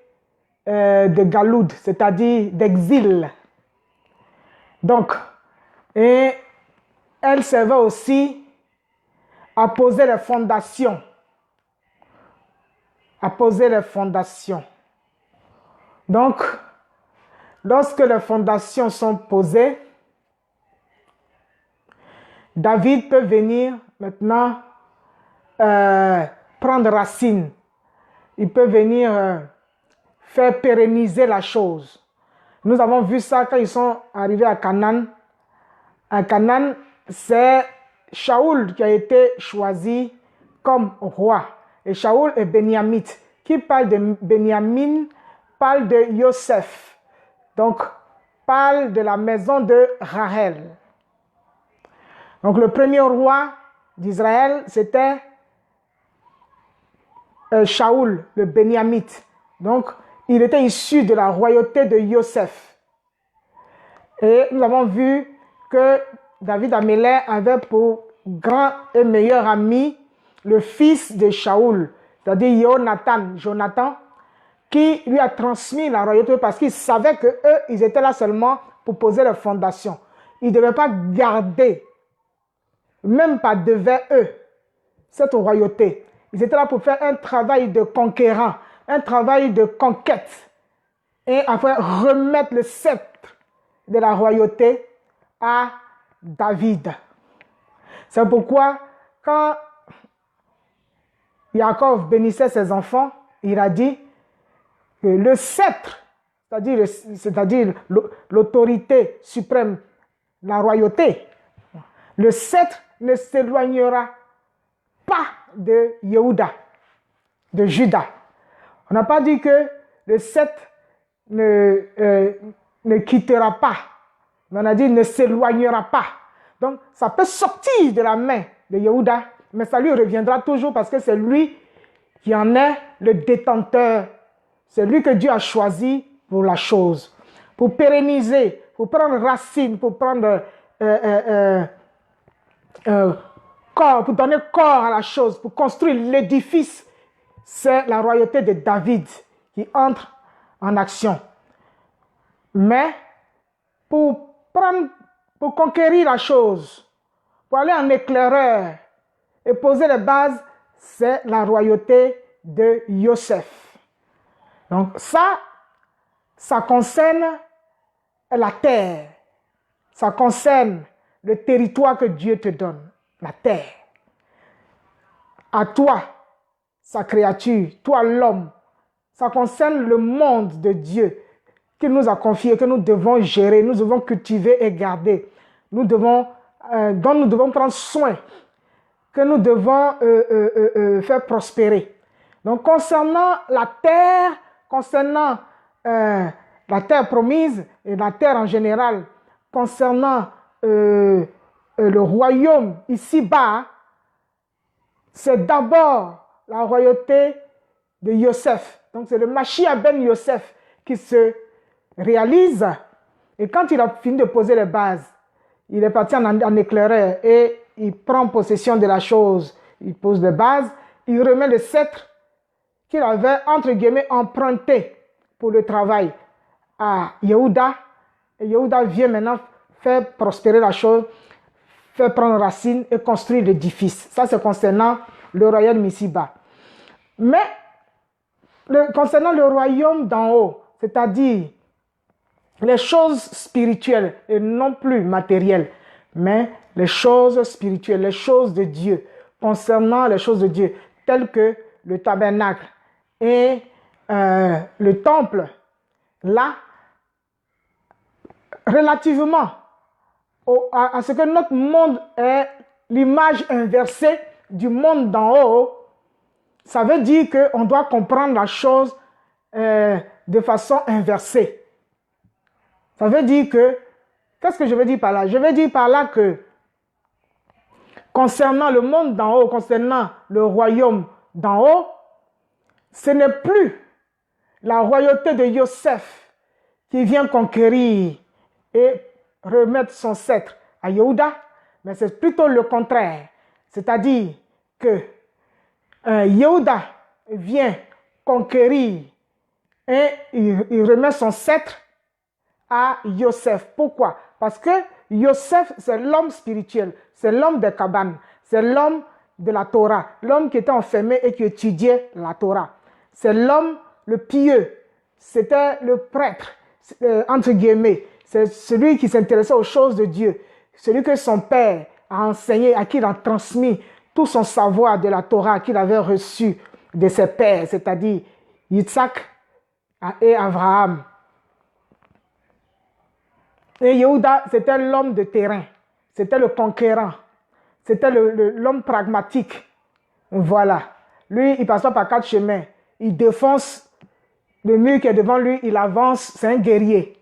de Galoud, c'est-à-dire d'exil. Donc, et elle servait aussi à poser les fondations. À poser les fondations. Donc, lorsque les fondations sont posées, David peut venir maintenant prendre racine. Il peut venir faire pérenniser la chose. Nous avons vu ça quand ils sont arrivés à Canaan. À Canaan, c'est Shaoul qui a été choisi comme roi. Et Shaoul est Béniamite. Qui parle de Béniamine parle de Yosef. Donc, parle de la maison de Rachel. Donc, le premier roi d'Israël, c'était Shaoul, le Béniamite. Donc, il était issu de la royauté de Yosef. Et nous avons vu que David Amélé avait pour grand et meilleur ami le fils de Shaoul, c'est-à-dire Jonathan, qui lui a transmis la royauté parce qu'il savait qu'eux, ils étaient là seulement pour poser les fondations. Ils ne devaient pas garder, même pas devant eux, cette royauté. Ils étaient là pour faire un travail de conquérant, un travail de conquête, et après remettre le sceptre de la royauté à David. C'est pourquoi quand Jacob bénissait ses enfants, il a dit que le sceptre, c'est-à-dire l'autorité suprême, la royauté, le sceptre ne s'éloignera pas de Yehuda, de Juda. On n'a pas dit que le sceptre ne quittera pas, mais on a dit ne s'éloignera pas. Donc, ça peut sortir de la main de Yehuda, mais ça lui reviendra toujours parce que c'est lui qui en est le détenteur. C'est lui que Dieu a choisi pour la chose, pour pérenniser, pour prendre racine, pour prendre corps, pour donner corps à la chose, pour construire l'édifice. C'est la royauté de David qui entre en action. Mais pour conquérir la chose, pour aller en éclaireur et poser les bases, c'est la royauté de Yosef. Donc ça concerne la terre. Ça concerne le territoire que Dieu te donne, la terre. À toi, sa créature, toi l'homme. Ça concerne le monde de Dieu qu'il nous a confié, que nous devons gérer, nous devons cultiver et garder. Dont nous devons prendre soin, que nous devons faire prospérer. Donc, concernant la terre promise et la terre en général, concernant le royaume ici-bas, c'est d'abord la royauté de Yosef. Donc, c'est le Mashiach ben Yosef qui se réalise. Et quand il a fini de poser les bases, il est parti en éclaireur et il prend possession de la chose. Il pose les bases, il remet le sceptre qu'il avait, entre guillemets, emprunté pour le travail à Yehuda. Et Yehuda vient maintenant faire prospérer la chose, faire prendre racine et construire l'édifice. Ça, c'est concernant le royaume ici-bas. Mais concernant le royaume d'en haut, c'est-à-dire les choses spirituelles et non plus matérielles, mais les choses spirituelles, les choses de Dieu, concernant les choses de Dieu, telles que le tabernacle et le temple, là, relativement à ce que notre monde est l'image inversée du monde d'en haut, ça veut dire qu'on doit comprendre la chose de façon inversée. Ça veut dire que, qu'est-ce que je veux dire par là? Je veux dire par là que concernant le monde d'en haut, concernant le royaume d'en haut, ce n'est plus la royauté de Joseph qui vient conquérir et remettre son sceptre à Yehuda, mais c'est plutôt le contraire. C'est-à-dire que Yehuda vient conquérir et il remet son sceptre à Joseph. Pourquoi? Parce que Joseph, c'est l'homme spirituel, c'est l'homme des cabanes, c'est l'homme de la Torah, l'homme qui était enfermé et qui étudiait la Torah. C'est l'homme le pieux, c'était le prêtre, entre guillemets, c'est celui qui s'intéressait aux choses de Dieu, celui que son père a enseigné, à qui il a transmis tout son savoir de la Torah qu'il avait reçu de ses pères, c'est-à-dire Yitzhak et Abraham. Et Yehuda, c'était l'homme de terrain, c'était le conquérant, c'était l'homme pragmatique. Voilà. Lui, il passe pas par 4 chemins. Il défonce le mur qui est devant lui, il avance, c'est un guerrier.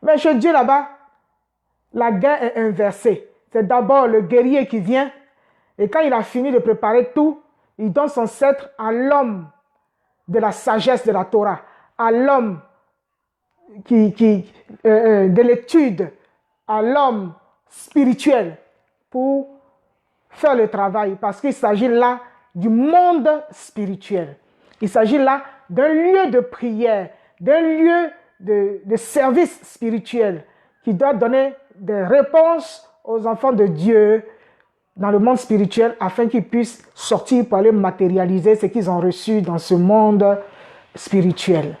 Mais chez Dieu là-bas, la guerre est inversée. C'est d'abord le guerrier qui vient, et quand il a fini de préparer tout, il donne son sceptre à l'homme de la sagesse de la Torah, à l'homme de l'étude, à l'homme spirituel pour faire le travail, parce qu'il s'agit là du monde spirituel. Il s'agit là d'un lieu de prière, d'un lieu de service spirituel qui doit donner des réponses aux enfants de Dieu dans le monde spirituel afin qu'ils puissent sortir pour aller matérialiser ce qu'ils ont reçu dans ce monde spirituel.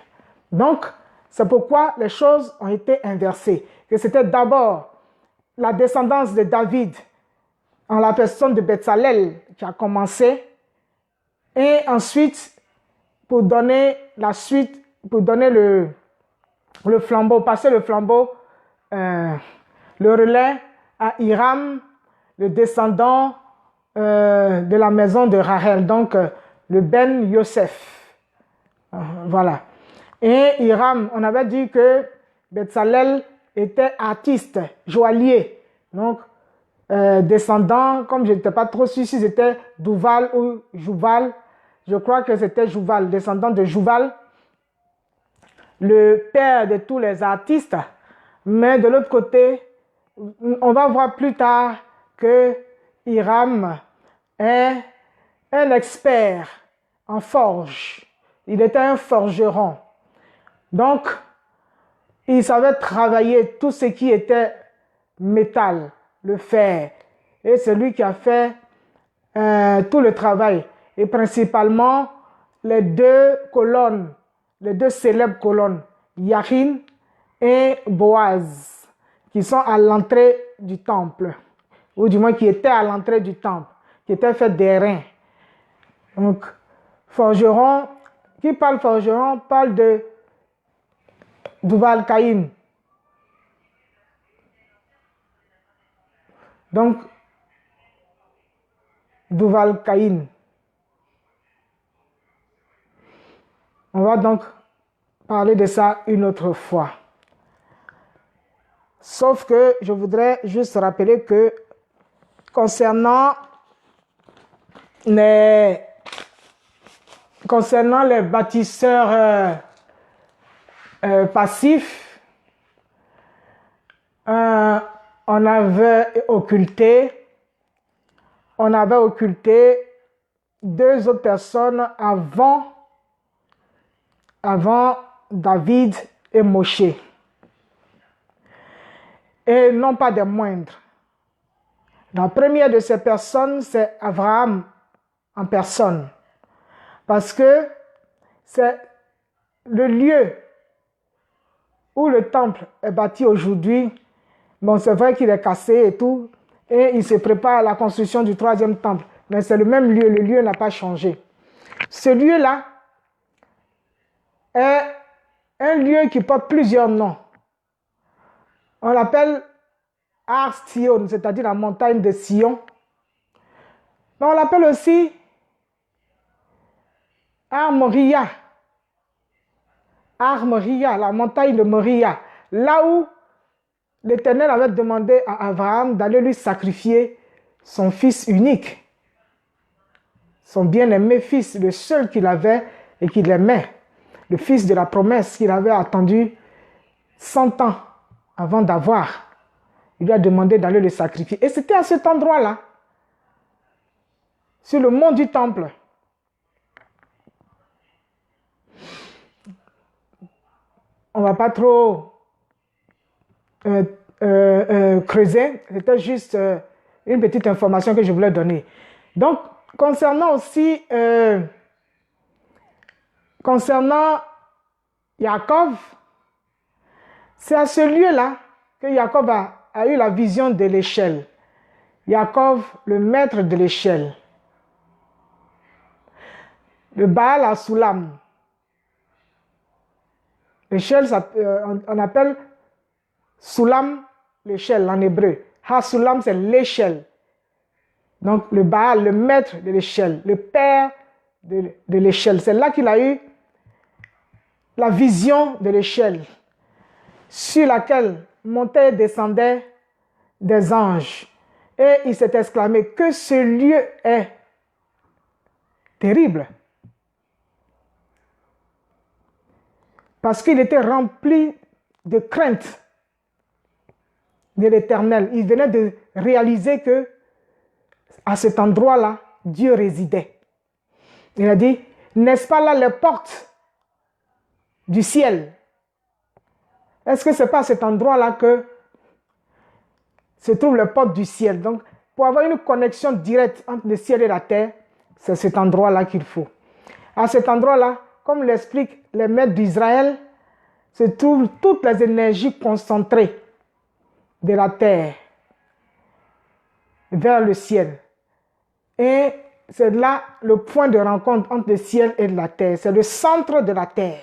Donc, c'est pourquoi les choses ont été inversées. Que c'était d'abord la descendance de David en la personne de Betsalel qui a commencé, et ensuite, pour donner la suite, pour donner le flambeau, passer le flambeau, le relais à Hiram, le descendant de la maison de Rachel, donc le Ben Yosef. Voilà. Et Hiram, on avait dit que Betsalel était artiste, joaillier. Donc, descendant, comme je n'étais pas trop sûr si c'était Douval ou Jouval, je crois que c'était Jouval, descendant de Jouval, le père de tous les artistes. Mais de l'autre côté, on va voir plus tard que Hiram est un expert en forge. Il était un forgeron. Donc, il savait travailler tout ce qui était métal, le fer. Et c'est lui qui a fait tout le travail. Et principalement, les deux colonnes, les deux célèbres colonnes, Yachin et Boaz, qui sont à l'entrée du temple, ou du moins qui étaient à l'entrée du temple, qui étaient faits d'airain. Donc, forgeron, qui parle forgeron, parle de Douval Caïn. Donc, Douval Caïn. On va donc parler de ça une autre fois. Sauf que je voudrais juste rappeler que concernant les bâtisseurs passifs, on avait occulté 2 autres personnes avant David et Moshe. Et non pas des moindres. La première de ces personnes, c'est Abraham en personne. Parce que c'est le lieu où le temple est bâti aujourd'hui. Bon, c'est vrai qu'il est cassé et tout, et il se prépare à la construction du troisième temple. Mais c'est le même lieu, le lieu n'a pas changé. Ce lieu-là est un lieu qui porte plusieurs noms. On l'appelle Har Sion, c'est-à-dire la montagne de Sion. Mais on l'appelle aussi Har Moriah. Har Moriah, la montagne de Moriah. Là où l'Éternel avait demandé à Abraham d'aller lui sacrifier son fils unique. Son bien-aimé fils, le seul qu'il avait et qu'il aimait. Le fils de la promesse qu'il avait attendu 100 ans avant d'avoir. Il lui a demandé d'aller le sacrifier. Et c'était à cet endroit-là, sur le mont du temple. On ne va pas trop creuser. C'était juste une petite information que je voulais donner. Donc, concernant aussi, concernant Jacob, c'est à ce lieu-là que Jacob a eu la vision de l'échelle. Jacob, le maître de l'échelle. Le Baal à Soulam. L'échelle, on appelle Soulam l'échelle en hébreu. Ha-Soulam, c'est l'échelle. Donc le Baal, le maître de l'échelle, le père de l'échelle. C'est là qu'il a eu la vision de l'échelle sur laquelle montaient et descendaient des anges. Et il s'est exclamé que ce lieu est terrible. Parce qu'il était rempli de crainte de l'Éternel. Il venait de réaliser que à cet endroit-là, Dieu résidait. Il a dit, n'est-ce pas là les portes du ciel? Est-ce que ce n'est pas à cet endroit-là que se trouvent les portes du ciel? Donc, pour avoir une connexion directe entre le ciel et la terre, c'est cet endroit-là qu'il faut. À cet endroit-là, comme l'expliquent les maîtres d'Israël, se trouvent toutes les énergies concentrées de la terre vers le ciel. Et c'est là le point de rencontre entre le ciel et la terre. C'est le centre de la terre.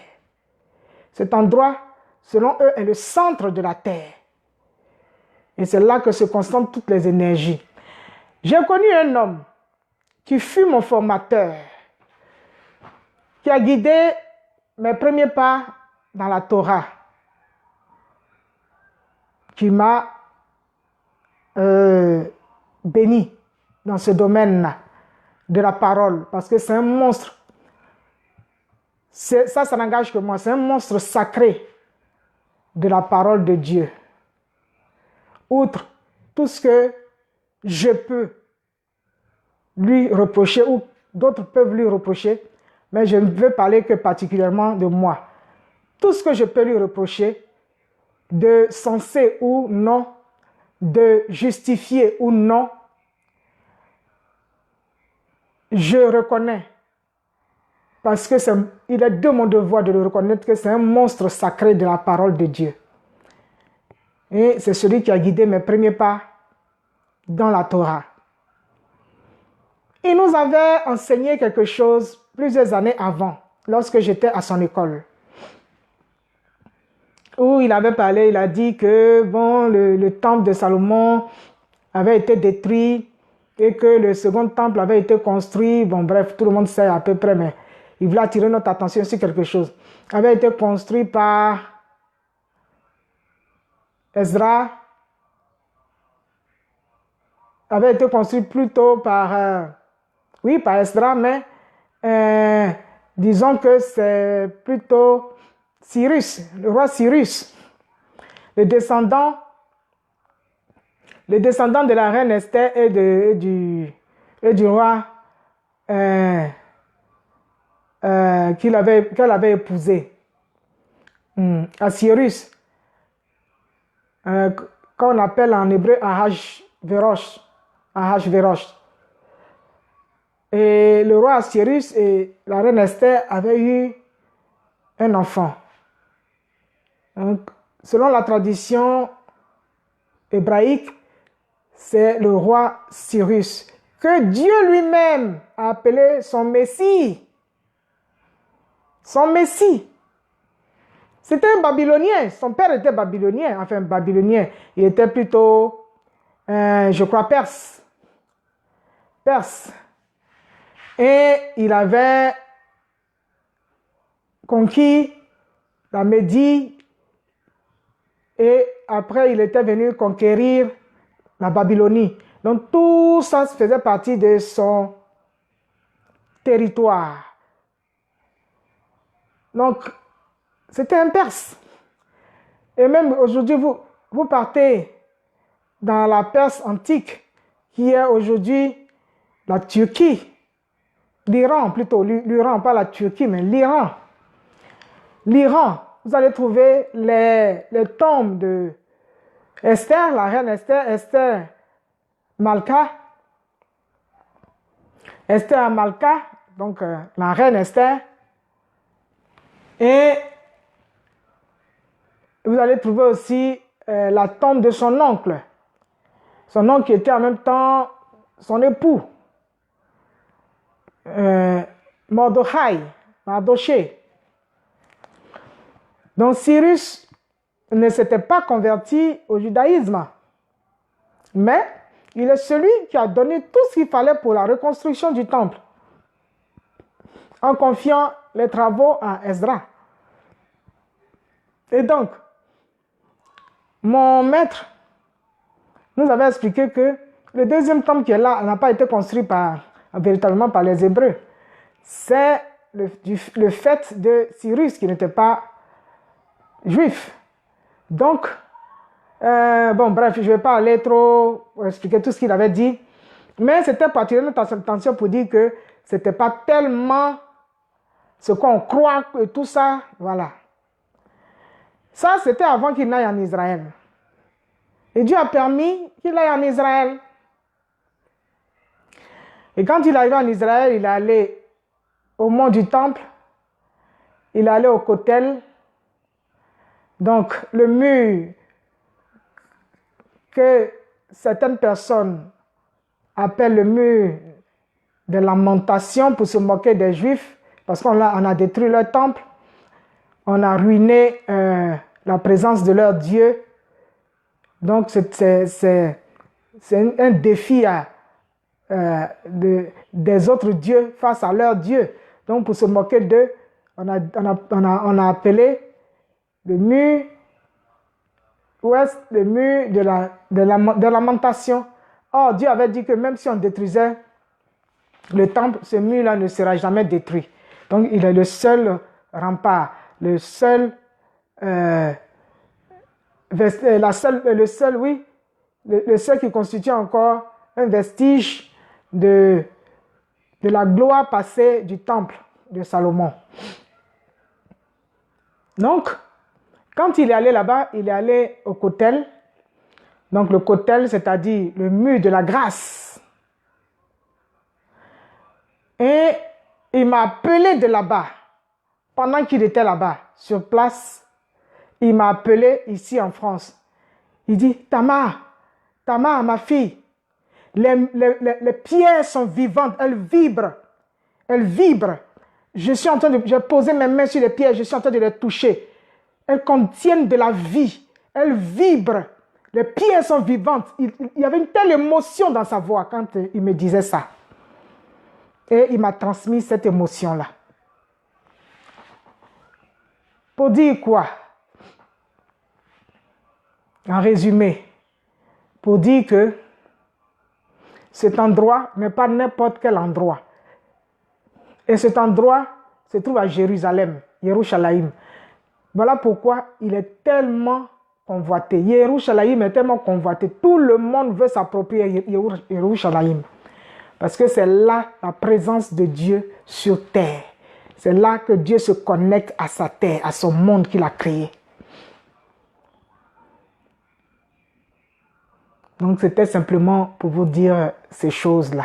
Cet endroit, selon eux, est le centre de la terre. Et c'est là que se concentrent toutes les énergies. J'ai connu un homme qui fut mon formateur, qui a guidé mes premiers pas dans la Torah, qui m'a béni dans ce domaine-là de la parole, parce que c'est un monstre. Ça n'engage que moi. C'est un monstre sacré de la parole de Dieu. Outre tout ce que je peux lui reprocher ou d'autres peuvent lui reprocher, mais je ne veux parler que particulièrement de moi. Tout ce que je peux lui reprocher, de censer ou non, de justifier ou non, je reconnais, parce que il est de mon devoir de le reconnaître, que c'est un monstre sacré de la parole de Dieu. Et c'est celui qui a guidé mes premiers pas dans la Torah. Il nous avait enseigné quelque chose plusieurs années avant, lorsque j'étais à son école. Où il avait parlé, il a dit que bon, le temple de Salomon avait été détruit et que le second temple avait été construit. Bon, bref, tout le monde sait à peu près, mais il voulait attirer notre attention sur quelque chose. Avait été construit par Ezra. Avait été construit plutôt par, par Ezra, mais disons que c'est plutôt Cyrus, le roi Cyrus, le descendant de la reine Esther et du roi qu'elle avait épousé. Cyrus, qu'on appelle en hébreu Ahashverosh. Et le roi Cyrus et la reine Esther avaient eu un enfant. Donc, selon la tradition hébraïque, c'est le roi Cyrus, que Dieu lui-même a appelé son Messie. Son Messie. C'était un Babylonien. Son père était babylonien. Enfin, babylonien. Il était plutôt, je crois, perse. Perse. Et il avait conquis la Médie. Et après, il était venu conquérir la Babylonie. Donc, tout ça faisait partie de son territoire. Donc, c'était un Perse. Et même aujourd'hui, vous partez dans la Perse antique, qui est aujourd'hui la Turquie. L'Iran plutôt, l'Iran, pas la Turquie, mais l'Iran. L'Iran, vous allez trouver les tombes de Esther, la reine Esther, Esther Malka. Esther Malka, donc la reine Esther. Et vous allez trouver aussi la tombe de son oncle. Son oncle qui était en même temps son époux. Mardoché. Donc Cyrus ne s'était pas converti au judaïsme. Mais il est celui qui a donné tout ce qu'il fallait pour la reconstruction du temple. En confiant les travaux à Esdra. Et donc, mon maître nous avait expliqué que le deuxième temple qui est là n'a pas été construit véritablement par les Hébreux. C'est le fait de Cyrus qui n'était pas juif. Donc, bon, bref, je ne vais pas aller trop expliquer tout ce qu'il avait dit, mais c'était particulièrement notre attention pour dire que ce n'était pas tellement ce qu'on croit que tout ça, voilà. Ça, c'était avant qu'il n'aille en Israël. Et Dieu a permis qu'il aille en Israël. Et quand il est arrivé en Israël, il est allé au mont du Temple, il est allé au Kotel, donc le mur que certaines personnes appellent le mur de lamentation pour se moquer des Juifs, parce qu'on a détruit leur temple, on a ruiné la présence de leur Dieu. Donc c'est un défi des autres dieux face à leur Dieu. Donc pour se moquer d'eux, on a appelé le mur ouest, le mur de lamentation. Or, Dieu avait dit que même si on détruisait le temple, ce mur-là ne sera jamais détruit. Donc il est le seul rempart, le seul qui constitue encore un vestige de la gloire passée du temple de Salomon. Donc, quand il est allé là-bas, il est allé au Kotel. Donc le Kotel, c'est-à-dire le mur de la grâce. Et il m'a appelé de là-bas, pendant qu'il était là-bas, sur place. Il m'a appelé ici en France. Il dit, Tamar, ma fille, les pierres sont vivantes, elles vibrent. J'ai posé mes mains sur les pierres, je suis en train de les toucher. Elles contiennent de la vie, elles vibrent. Les pierres sont vivantes. Il y avait une telle émotion dans sa voix quand il me disait ça. Et il m'a transmis cette émotion-là. Pour dire quoi? En résumé, pour dire que cet endroit n'est pas n'importe quel endroit. Et cet endroit se trouve à Jérusalem, Yerushalayim. Voilà pourquoi il est tellement convoité. Yerushalayim est tellement convoité. Tout le monde veut s'approprier Yerushalayim. Parce que c'est là la présence de Dieu sur terre. C'est là que Dieu se connecte à sa terre, à son monde qu'il a créé. Donc c'était simplement pour vous dire ces choses-là.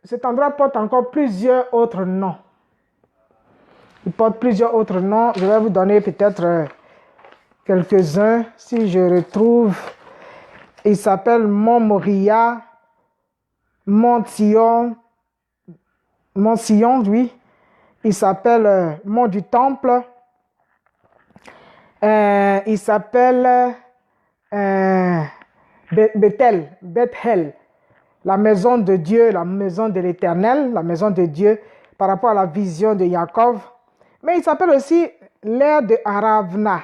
cet endroit porte encore plusieurs autres noms. Il porte plusieurs autres noms. Je vais vous donner peut-être quelques-uns si je retrouve. Il s'appelle Mont Moriah, Mont Sion, oui. Il s'appelle Mont du Temple. Il s'appelle Bethel, la maison de Dieu, la maison de l'Éternel, la maison de Dieu par rapport à la vision de Jacob. Mais il s'appelle aussi l'aire de Aravna.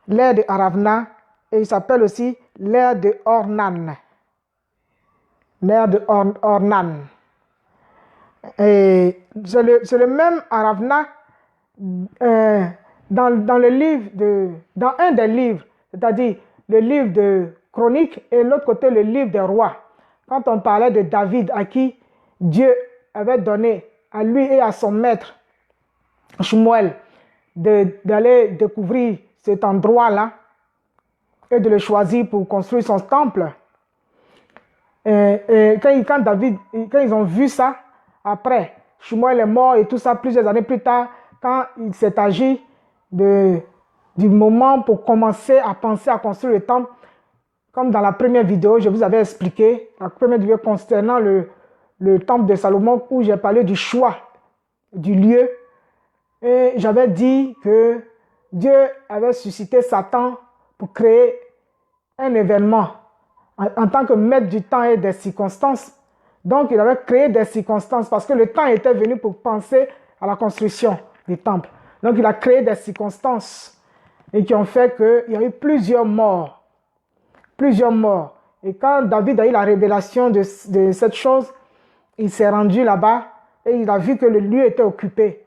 L'aire de Aravna, et il s'appelle aussi l'aire de Ornan. L'aire de Ornan. Et c'est le même Aravna dans le livre dans un des livres, c'est-à-dire le livre de Chroniques et l'autre côté le livre des rois. Quand on parlait de David à qui Dieu avait donné à lui et à son maître Shmuel d'aller découvrir cet endroit-là et de le choisir pour construire son temple. Et quand ils ont vu ça, après, Shmuel est mort et tout ça, plusieurs années plus tard, quand il s'est agi du moment pour commencer à penser à construire le temple, comme dans la première vidéo, je vous avais expliqué, la première vidéo concernant le temple de Salomon, où j'ai parlé du choix du lieu. Et j'avais dit que Dieu avait suscité Satan pour créer un événement en tant que maître du temps et des circonstances. Donc, il avait créé des circonstances parce que le temps était venu pour penser à la construction du temple. Donc, il a créé des circonstances et qui ont fait qu'il y a eu plusieurs morts. Plusieurs morts. Et quand David a eu la révélation de cette chose, il s'est rendu là-bas et il a vu que le lieu était occupé.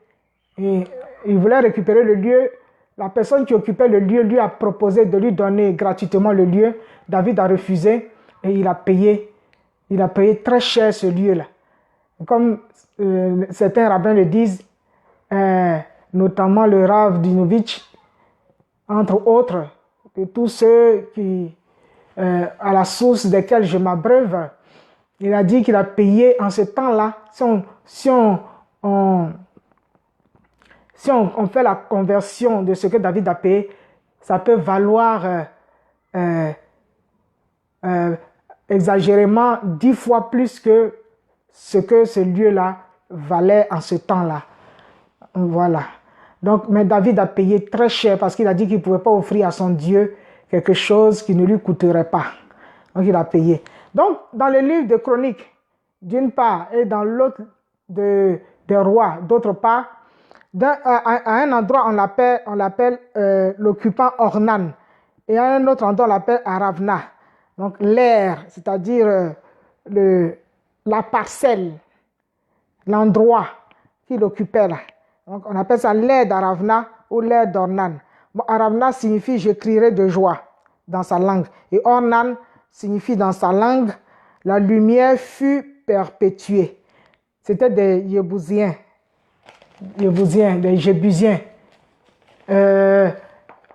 Et il voulait récupérer le lieu. La personne qui occupait le lieu lui a proposé de lui donner gratuitement le lieu. David a refusé et il a payé. Il a payé très cher ce lieu-là. Comme certains rabbins le disent, notamment le Rav Dinovitch, entre autres, et tous ceux qui, à la source desquels je m'abreuve, il a dit qu'il a payé en ce temps-là, si on fait la conversion de ce que David a payé, ça peut valoir exagérément 10 fois plus que ce lieu-là valait en ce temps-là. Voilà. Donc, mais David a payé très cher parce qu'il a dit qu'il ne pouvait pas offrir à son Dieu quelque chose qui ne lui coûterait pas. Donc, il a payé. Donc, dans le livre de Chroniques, d'une part, et dans l'autre des rois, d'autre part, à un endroit, on l'appelle l'occupant Ornan. Et à un autre endroit, on l'appelle Aravna. Donc, l'aire, c'est-à-dire la parcelle, l'endroit qu'il occupait là. Donc, on appelle ça l'aire d'Aravna ou l'aire d'Ornan. Bon, Aravna signifie « je crierai de joie » dans sa langue. Et Ornan signifie dans sa langue « la lumière fut perpétuée ». C'était des Yébousiens, des Jébusiens.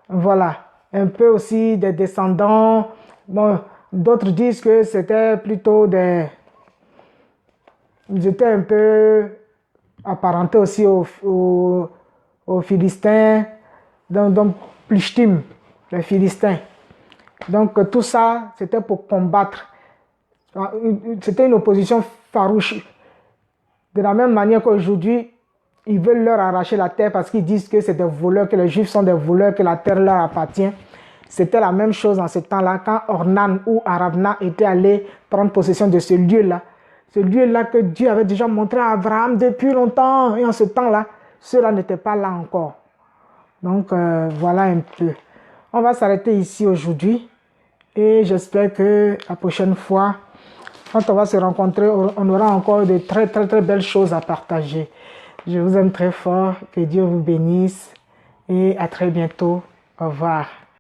Voilà. Un peu aussi des descendants. Bon, d'autres disent que c'était plutôt ils étaient un peu apparentés aussi aux Philistins, donc Plishtim, les Philistins. Donc tout ça, c'était pour combattre. C'était une opposition farouche. De la même manière qu'aujourd'hui, ils veulent leur arracher la terre parce qu'ils disent que c'est des voleurs, que les Juifs sont des voleurs, que la terre leur appartient. C'était la même chose en ce temps-là, quand Ornan ou Aravna étaient allés prendre possession de ce lieu-là. Ce lieu-là que Dieu avait déjà montré à Abraham depuis longtemps. Et en ce temps-là, ceux-là n'étaient pas là encore. Donc, voilà un peu. On va s'arrêter ici aujourd'hui. Et j'espère que la prochaine fois, quand on va se rencontrer, on aura encore de très, très, très belles choses à partager. Je vous aime très fort. Que Dieu vous bénisse. Et à très bientôt. Au revoir.